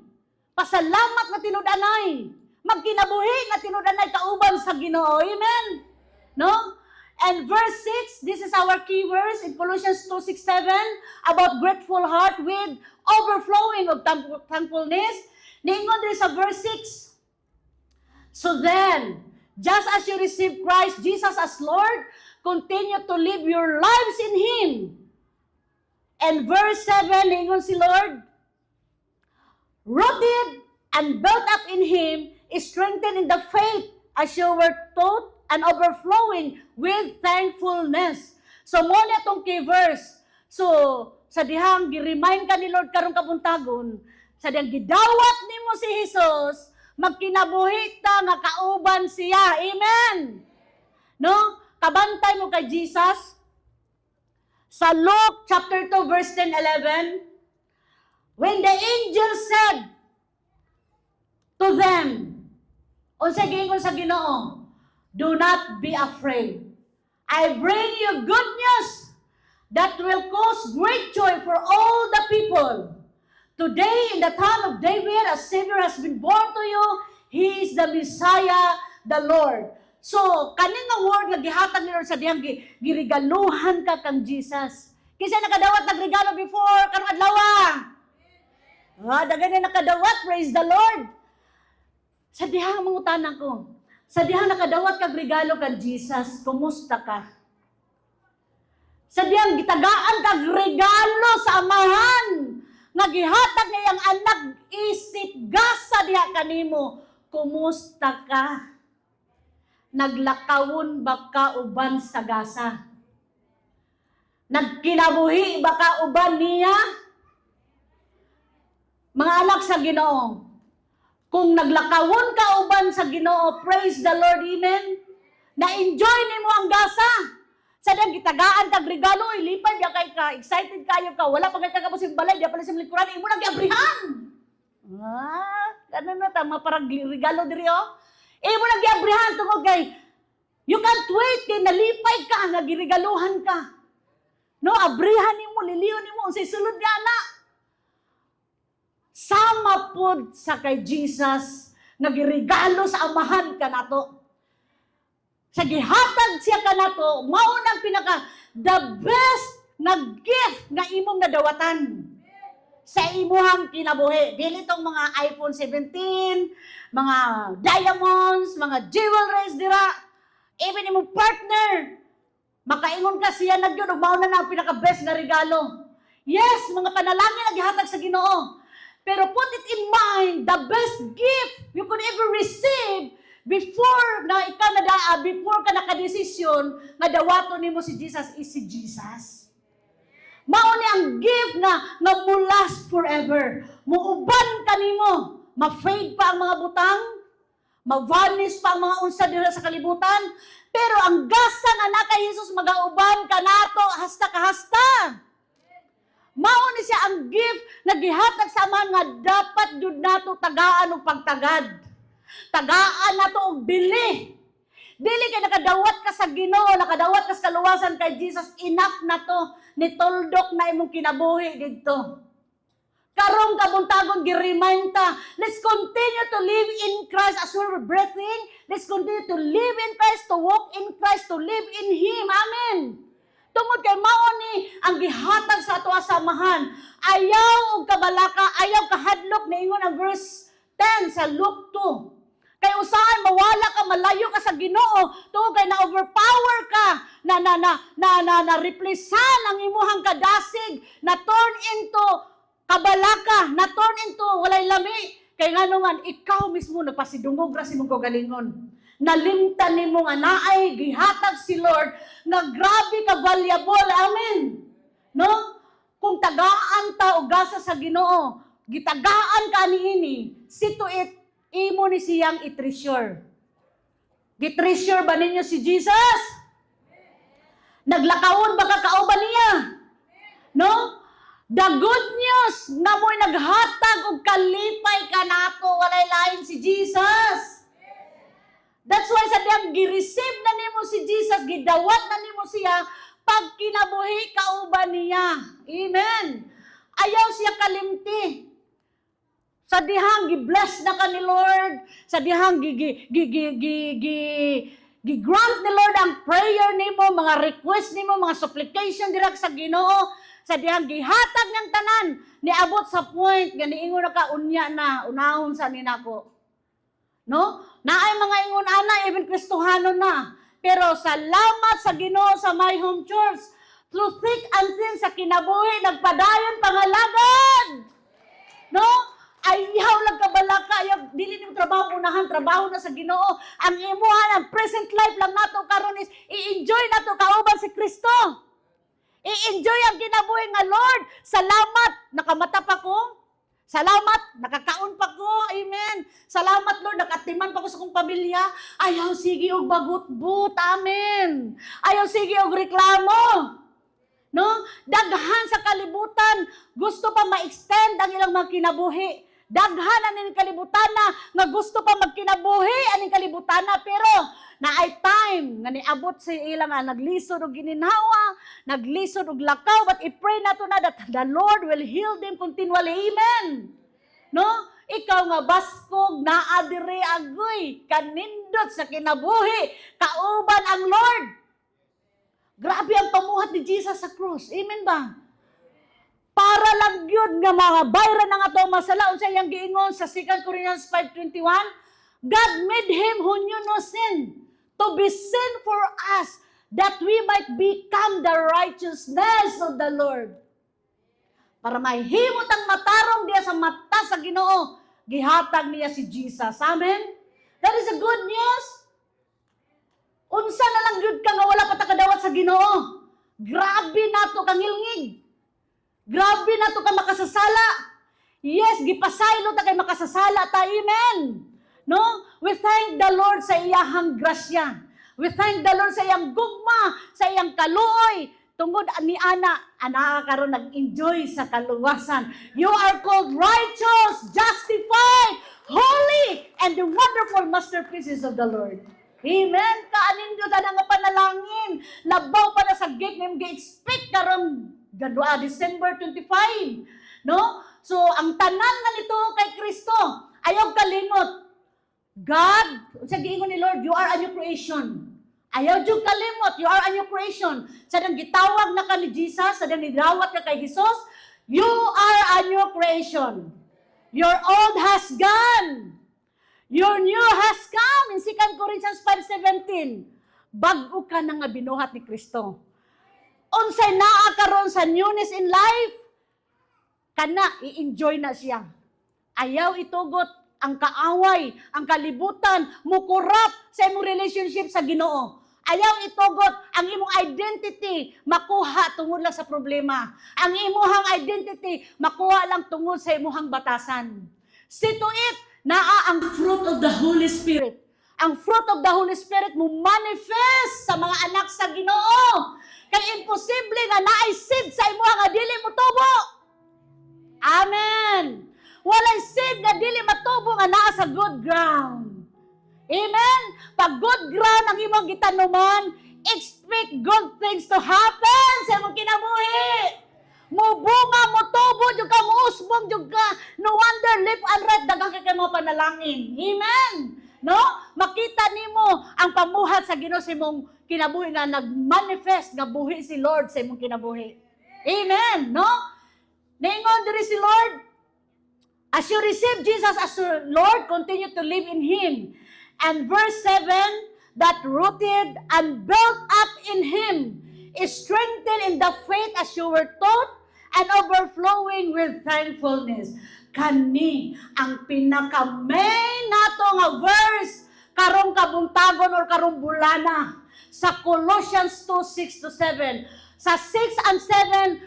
Pasalamat nga tinud-anay. Magkinabuhi nga tinud-anay kauban sa Ginoo. Amen. No? And verse 6, this is our key verse in Colossians 2:6-7 about grateful heart with overflowing of thankfulness. Ningon din sa verse 6. So then, just as you receive Christ Jesus as Lord, continue to live your lives in Him. And verse 7, ningon si Lord, rooted and built up in Him, is strengthened in the faith as you were taught and overflowing with thankfulness. So, mo na itong key verse. So, sa dihang gi-remind ka ni Lord karong kabuntagon, sa dihang gidawat nimo si Jesus, magkinabuhi ta nga kauban siya. Amen. No? Kabantay mo kay Jesus. Sa Luke chapter 2 verse 10-11, when the angel said to them, unsay giingon sa Ginoo, do not be afraid. I bring you good news that will cause great joy for all the people. Today, in the town of David, a Savior has been born to you. He is the Messiah, the Lord. So, kaning nga word nga gihatag ni Lord sa diyang girigaluhan ka kang Jesus. Kinsa nakadawat nagregalo before karong adlaw? Daghan na nakadawat, praise the Lord. Sa dihang mangutanan ko, sa dihang nakadawat kag regalo kang Jesus, kumusta ka? Sa diyang gitagaan kag regalo sa amahan, nga gihatag niyang anak isip gasa diha kanimo, kumusta ka? Naglakawon ba ka uban sa gasa? Nagkinabuhi ba ka uban niya? Mga anak sa Ginoo, kung naglakawon ka uban sa Ginoo, praise the Lord, amen. Na-enjoy nimo ang gasa. Sa diyang gitagaan kag regalo, ilipay biya kay ka, excited kayo ka, wala pa kay kagapos yung balay, diya pala sa likuran, imo nag-iabrihan. Ganun na, tama parang regalo diri, Imo nag-iabrihan, tungod kay, You can't wait kay nalipay ka nga girigaluhan ka. No, abrihan nimo, liliw nimo unsay sulod nga na. Sama pod sa kay Jesus nagirigalo sa amahan kanato. Sa gihatag siya kanato, mao nang pinaka the best na gift nga imong nadawatan sa imuhang kinabuhi. Dili tong mga iPhone 17, mga diamonds, mga jewelries dira. Even imong partner, makaingon ka siya nagyud ug mao na ang pinaka best nga regalo. Yes, mga panalangin na gihatag sa Ginoo. Pero put it in mind, the best gift you could ever receive before ka nakadesisyon nga dawaton nimo si Jesus is si Jesus. Mao ni ang gift nga mo last forever. Muuban ka nimo, ma-fade pa ang mga butang, ma-vanish pa ang mga unsa dira sa kalibutan, pero ang gasa nga na kay Jesus magauban ka nato hasta kahasta. Mao ni siya ang gift na gihatag sa man nga dapat jud nato tagaan og pagtagad. Tagaan na to og bili. Dili kay nakadawat ka sa Ginoo, nakadawat ka sa kaluwasan kay Jesus, enough na to. Nituldok na imong kinabuhi didto. Karong kabuntagon gi-remind ta, let's continue to live in Christ as we're breathing. Let's continue to live in Christ, to walk in Christ, to live in Him. Amen. Tungod kay mao ni ang gihatag sa ato samahan. Ayaw og kabalaka, ayaw kahadlok niingon ang verse 10 sa Luke 2. Kay usahan mawala ka, malayo ka sa Ginoo, tungod kay na overpower ka, na replacean ang imuhang kadasig, na turn into kabalaka, na turn into walay lami. Kay ngano man ikaw mismo nagpasidungog ra si mong kagalingon. Nalimtan nimo nga naay gihatag si Lord nga grabe ka valuable. Amen. No? Kung tagaan ta og gasa sa Ginoo, gitagaan ka niini, see to it imo ni siyang i-treasure. Gitreasure ba ninyo si Jesus? Naglakaon ba kakauban niya? No? The good news na mo'y naghatag og kalipay kanato walay lain si Jesus. That's why sa diyang gi-receive na nimo si Jesus, gidawat na nimo siya pag kinabuhi kauban niya. Amen. Ayaw siya kalimti. Sa dihang gi-bless na ka ni Lord, sa dihang gi-grant ni Lord ang prayer nimo, mga request nimo, mga supplication dira sa Ginoo, sa dihang gihatag ng tanan, niabot sa point nga niingon na ka unya na unahon sa ninako. No? Naay mga ingon ana even Kristohano na. Pero salamat sa Ginoo sa My Home Church. Through thick and thin sa kinabuhi nagpadayon pangalagad. No? Ayaw lang kabalaka, ayaw, dili nimo trabaho unahan, trabaho na sa Ginoo. Ang imuhan, ang present life lang nato karon is i-enjoy nato kauban si Kristo. I-enjoy ang kinabuhi nga Lord. Salamat, nakamata pa ko. Salamat, nakakaon pa ko. Amen. Salamat Lord, nakatiman pa ko sa kong pamilya. Ayaw sige og bagut-but. Amen. Ayaw sige og reklamo. No? Daghan sa kalibutan, gusto pa ma-extend ang ilang mga kinabuhi. Daghan ang kalibutan na nga gusto pa magkinabuhi ang kalibutan na, pero naay time nga niabot sa ilang naglisod og gininhawa, naglisod og lakaw, but i-pray nato na that the Lord will heal them continually. Amen. No? Ikaw nga baskog naa diri agoy kanindot sa kinabuhi, kauban ang Lord. Grabe ang pamuhat ni Jesus sa cross. Amen ba? Para lang yun nga mga bayran ng atong masala. Unsa iyang giingon sa 2 Corinthians 5:21, God made Him who knew no sin to be sin for us, that we might become the righteousness of the Lord. Para mahimot ang matarong diya sa mata sa Ginoo, gihatag niya si Jesus. Amen? That is a good news. Unsa na lang yun ka nga wala pa takadawat sa Ginoo. Grabe nato kang ngilngig. Grabe nato ka makasasala. Yes, gipasaylo ta kay makasasala ta. Amen. No? We thank the Lord sa iyahang grasya. We thank the Lord sa iyang gugma, sa iyang kaluoy. Tungod ni ana karon nag-enjoy sa kaluwasan. You are called righteous, justified, holy, and the wonderful masterpieces of the Lord. Amen. Kaanin nyo na nga panalangin. Labaw pa na sa gate ng expect karong December 25. No? So, ang tanan na nito kay Kristo, ayaw kalimot. God, sa giingon ni Lord, you are a new creation. Ayaw diyong kalimot, you are a new creation. Sa nang gitawag na ka ni Jesus, sa nang nidrawat ka kay Jesus, you are a new creation. Your old has gone. Your new has come. In 2 Corinthians 5:17, bago ka na nga binuhat ni Kristo. Unsay naa karon sa newness in life, kana i-enjoy na siya. Ayaw itugot ang kaaway, ang kalibutan, mukurap sa imong relationship sa Ginoo. Ayaw itugot ang imong identity makuha tungod lang sa problema. Ang imong identity makuha lang tungod sa imong batasan. See to it, naa ang fruit of the Holy Spirit. Ang fruit of the Holy Spirit mo manifest sa mga anak sa Ginoo. Kaya imposible nga naay seed sa imong nga dili mo tubo. Amen. Walay seed nga dili matubo nga naa sa good ground. Amen? Pag good ground ang imong gitanuman, expect good things to happen sa imong kinabuhi. Mubunga, mutubo, jud ka, muusbong, jud ka. No wonder, left and right, dagang kay mga panalangin. Amen? No? Makita nimo ang pamuhat sa Ginoo sa imong kinabuhi nga nag-manifest nga buhi si Lord sa imong kinabuhi. Amen? No? Ningon diri si Lord, as you receive Jesus as your Lord, continue to live in Him. And verse 7, that rooted and built up in Him, is strengthened in the faith as you were taught, and overflowing with thankfulness. Kani ang pinaka-main nato nga verse karong kabuntagon or karong bulana sa Colossians 2:6-7. Sa 6 and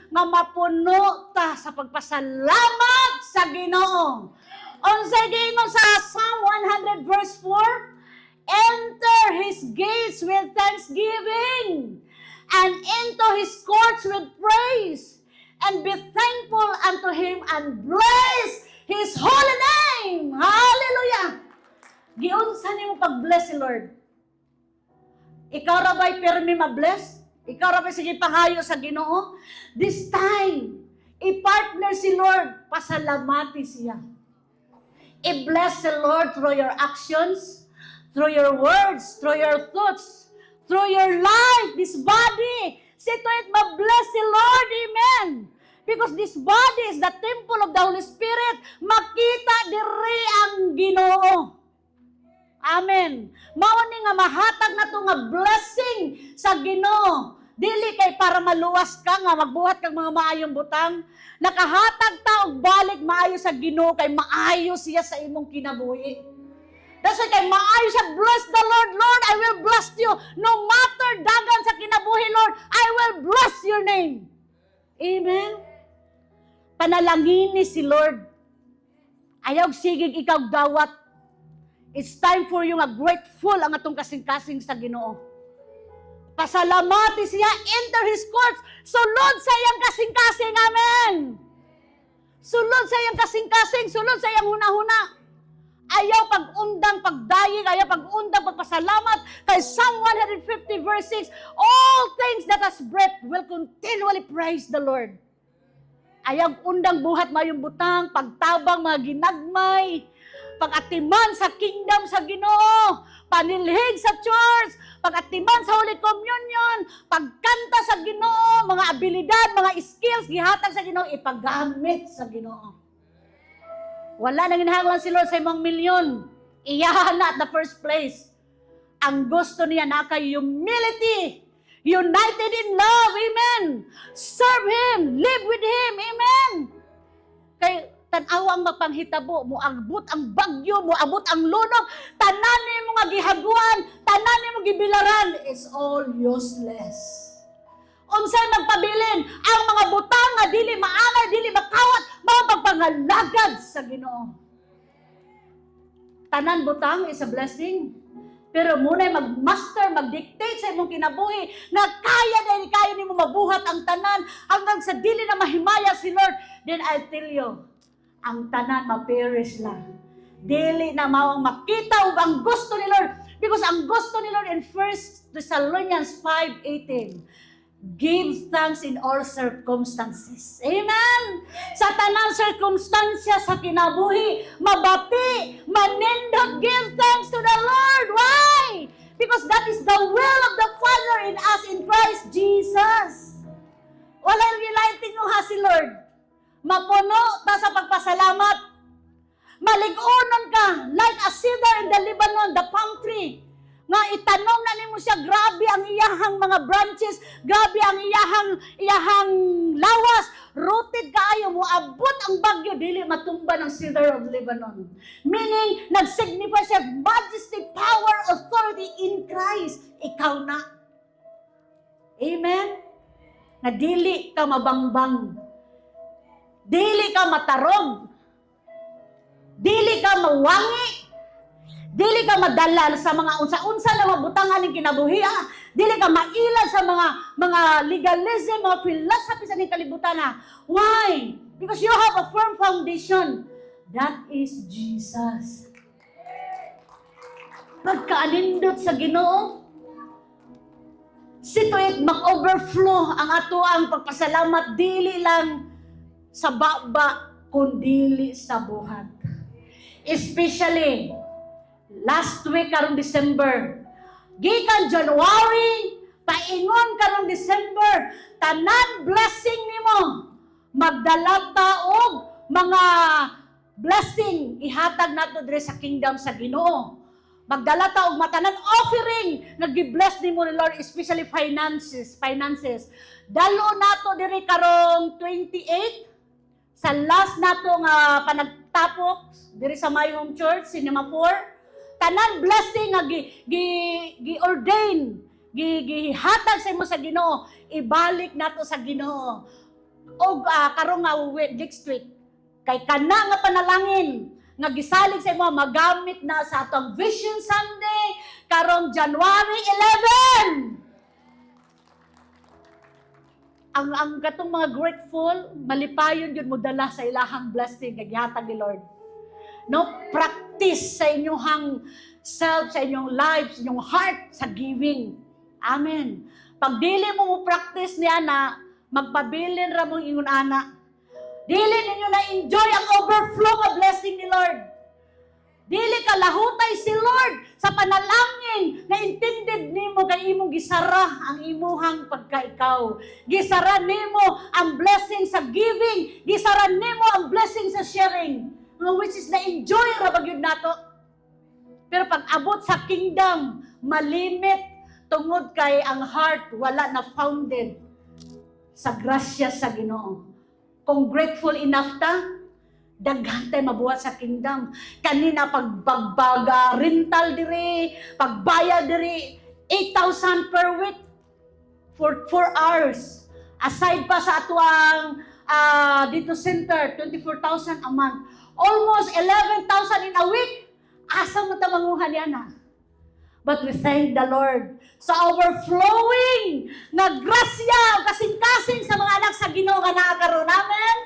7 nga mapuno ta sa pagpasalamat sa Ginoo. Unsay giingon sa Psalm 100 verse 4, enter His gates with thanksgiving and into His courts with praise, and be thankful unto Him and bless His holy name. Hallelujah! Giunsa nimo pag-bless si Lord? Ikaw ra ba'y permi ma-bless? Ikaw ra ba'y sige pangayo sa Ginoo? This time, i-partner si Lord, pasalamati siya. I-bless the Lord through your actions, through your words, through your thoughts, through your life, this body. See to it, ma-bless the Lord, amen. Because this body is the temple of the Holy Spirit. Makita diri ang Ginoo. Amen. Mao ni nga mahatag na to nga blessing sa Ginoo. Dili kay para maluwas ka nga magbuhat kang mga maayong butang. Nakahatag ta og balik maayo sa Ginoo kay maayo siya sa imong kinabuhi. That's why kay maayo siya, bless the Lord, Lord, I will bless you. No matter dagan sa kinabuhi, Lord, I will bless your name. Amen. Panalangin ni si Lord. Ayaw sigig ikaw dawat. It's time for you nga grateful ang atong kasing-kasing sa Ginoo. Pasalamati siya, enter His courts, sulod sa iyang kasing-kasing, amen. Sulod sa iyang kasing-kasing, sulod sa iyang huna-huna. Ayaw pag-undang, pagdayig, ayaw pag-undang, pagpasalamat. Kay Psalm 150 verse 6, all things that has breath will continually praise the Lord. Ayaw undang buhat mayong butang, pagtabang mga ginagmay, pag-atiman sa kingdom sa Ginoo, panilhig sa church, pag-atiman sa Holy Communion, pagkanta sa Ginoo, mga abilidad, mga skills, gihatag sa Ginoo, ipagamit sa Ginoo. Wala nang ginahanglan si Lord sa imong milyon. Iyahan na at the first place. Ang gusto niya na kay humility, united in love, amen. Serve Him, live with Him, amen. Kay tan-awang mapanghitabo, moabot ang bagyo, moabot ang lunok, tanan nimo nga gihaguan, tanan nimo gibilaran, it's all useless. Unsay magpabilin ang mga butang nga dili maangay, dili makawat, mao pagpangalagad sa Ginoo. Tanan butang is a blessing. Pero muna'y mag-master, mag-dictate sa imong kinabuhi na kaya nimo mabuhat ang tanan hanggang sa dili na mahimaya si Lord, then I tell you, ang tanan ma-perish lang. Dili na mao ang makita ug ang gusto ni Lord Because ang gusto ni Lord in 1 Thessalonians 5:18, give thanks in all circumstances. Amen? Sa tanang circumstansya sa kinabuhi, mabati, manindot, give thanks to the Lord. Why? Because that is the will of the Father in us in Christ Jesus. Walang relating nyo ha si Lord. Mapuno ta sa pagpasalamat. Maligunon ka like a cedar in the Lebanon, the palm tree. Nga itanom na nimo siya, grabe ang iyahang mga branches, grabe ang iyahang lawas, rooted kaayo mo, abot ang bagyo, dili matumba ng cedar of Lebanon. Meaning, nag-signify siya, majesty, power, authority in Christ. Ikaw na. Amen? Na dili ka mabangbang. Dili ka matarong. Dili ka mawangi. Dili ka madala sa mga unsa-unsa na mabutangan ng kinabuhi. Dili ka mailad sa mga legalism, mga philosophy sa ning kalibutan. Why? Because you have a firm foundation. That is Jesus. Pagkaanindot sa Ginoo, situate mag-overflow ang ato ang pagpasalamat dili lang sa baba kundi sa buhat. Especially last week karong December, gikan January, paingon karong December, tanan blessing nimo, magdala ta og mga blessing ihatag nato dire sa kingdom sa Ginoo. Magdala ta og matanan offering nag-bless nimo ni Lord, especially finances. Dalo nato dire karong 28 sa last nato nga panagtapok dire sa My Home Church Cinema 4. Tanan blessing nga gi-ordain, gihatag sa imo sa Ginoo, ibalik nato sa Ginoo. Og karong nga next week, kay kana nga panalangin nga gisalig sa imo magamit na sa atong Vision Sunday karong January 11. Ang katong mga grateful, malipayon yun mo dala sa ilahang blessing nga gihatag ni Lord. No, practice sa inyong self, sa inyong lives, sa inyong heart, sa giving. Amen. Pag dili mo practice niya na, magpabilin ra mong ingon ana. Dili ninyo na enjoy ang overflow of blessing ni Lord. Dili ka lahutay si Lord sa panalangin na intended nimo kay imong gisara ang imuhang pagkaikaw. Gisara nimo ang blessing sa giving. Gisara nimo ang blessing sa sharing. Which is na-enjoy ra bagyod nato. Pero pag abot sa kingdom, malimit tungod kay ang heart wala na founded sa grasya sa Ginoo. Kung grateful enough ta, daghan tay mabuhat sa kingdom. Kanina pagbagbaga, rental diri, pagbayad diri, 8,000 per week for 4 hours. Aside pa sa atuang dito center, 24,000 a month. Almost 11,000 in a week. Asa mo ta manguhan yan But we thank the Lord sa overflowing na grasya o kasing-kasing sa mga anak sa Ginoo nga nakakaroon. Amen?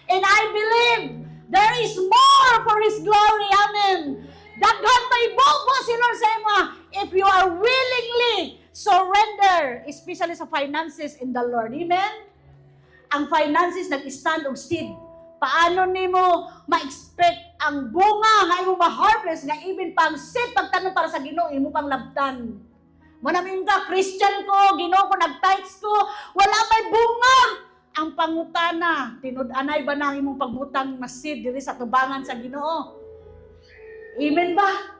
And I believe there is more for His glory. Amen? Daghan pa ibobo si Lord sa imo if you are willingly surrender, especially sa finances in the Lord. Amen? Ang finances nag-stand og seed. Paano nimo ma-expect ang bunga nga imo ma-harvest nga even pang seed pagtanong para sa Ginoo imo pang labtan. Manamin ka, Christian ko, Ginoo ko, nag-tithes ko, wala may bunga. Ang pangutana, tinud-anay ba na imong pagbutang na seed diri sa tubangan sa Ginoo? Amen ba?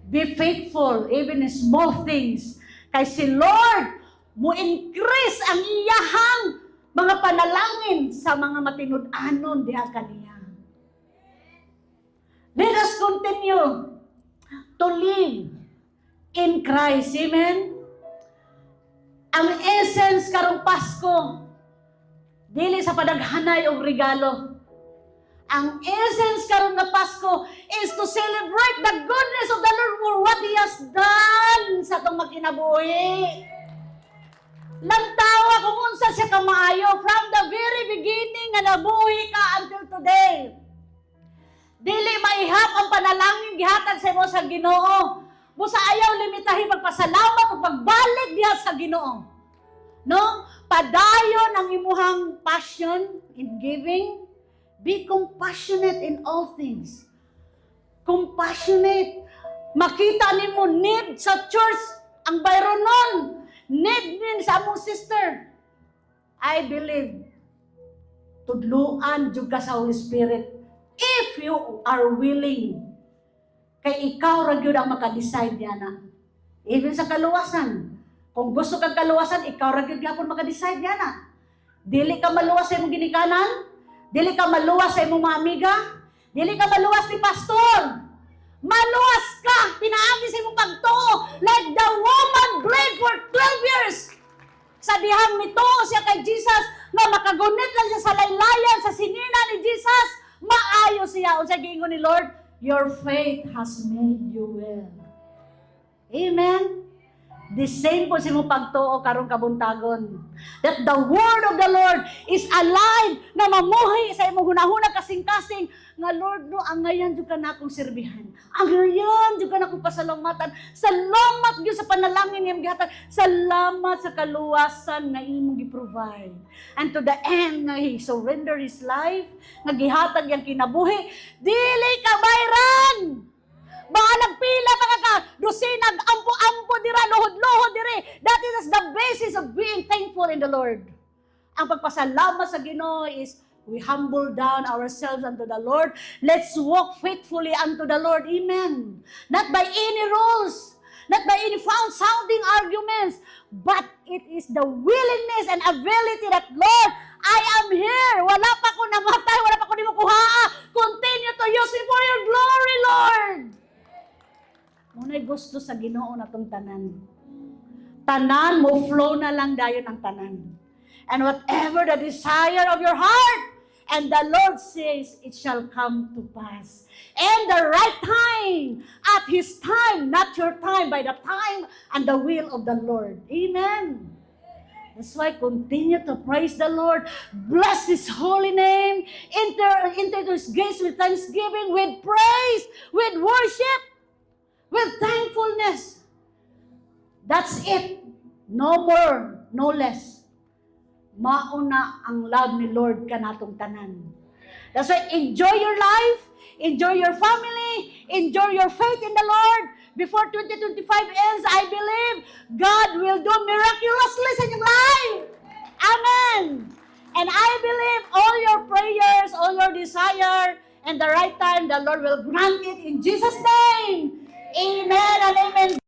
Be faithful even in small things. Kay si Lord mo increase ang iyahang mga panalangin sa mga matinud-anon diha kaniya. Let us continue to live in Christ. Amen? Ang essence karong Pasko, dili sa padaghanay og regalo. Ang essence karon nga Pasko is to celebrate the goodness of the Lord for what He has done sa itong makinabuhi. Nagtawa kung unsa siya kamaayo from the very beginning nga nabuhi ka until today. Dili maihap ang panalangin gihatag sa imo sa Ginoo. busa ayaw limitahin pagpasalamat o pagbalik diha sa Ginoo. No? Padayon ang imuhang passion in giving. Be compassionate in all things. Compassionate. Makita nimo need sa church ang bayron nun. Need din sa among sister. I believe tudluan jud ka sa Holy Spirit if you are willing. Kay ikaw ra gyud ang maka-decide yana. Even sa kaluwasan. Kung gusto kang kaluwasan, ikaw ra gyud gyapon maka-decide yana. Dili ka maluwas sa imong ginikanan, dili ka maluwas sa imong mga amiga, dili ka maluwas ni pastor. Maluwas ka, pinaagi sa imong pagtuo, like the woman prayed for 12 years. Sa dihang mituo siya kay Jesus, nga makagunit lang siya sa laylayan, sa sinina ni Jesus, maayo siya. Unsa giingon ni Lord, your faith has made you well. Amen. The same po sa imong pagtuo karong kabuntagon. That the word of the Lord is alive, na mamuhi sa imong hunahuna kasing-kasing, nga Lord, no, ang ngayon jud ka na akong sirbihan. Ang ngayon jud ka na akong pasalamatan. Salamat gyud sa panalangin niyang gihatag. Salamat sa kaluwasan nga imong gi-provide. And to the end nga he surrender his life, nga gihatag yang kinabuhi, dili ka bayran. Baka nagpila ka dusinag ampo-ampo dira, luhod-luhod diri. That is the basis of being thankful in the Lord. Ang pagpasalamat sa Ginoo is we humble down ourselves unto the Lord. Let's walk faithfully unto the Lord. Amen. Not by any rules, not by any sounding arguments, but it is the willingness and ability that, Lord, I am here. Wala pa ko namatay, wala pa ko di mo kuhaa. Continue to use me for your glory, Lord. Muna'y gusto sa Ginoo natong tanan. Tanan mo, flow na lang dayon ang tanan. And whatever the desire of your heart, and the Lord says, it shall come to pass. And the right time, at His time, not your time, by the time and the will of the Lord. Amen. That's why continue to praise the Lord. Bless His holy name. Enter His gates with thanksgiving, with praise, with worship, with thankfulness. That's it. No more, no less. Mauna ang love ni Lord kanatong tanan. That's why enjoy your life, enjoy your family, enjoy your faith in the Lord. Before 2025 ends, I believe God will do miraculously in your life. Amen. And I believe all your prayers, all your desire, and the right time, the Lord will grant it in Jesus' name. Amen and amen.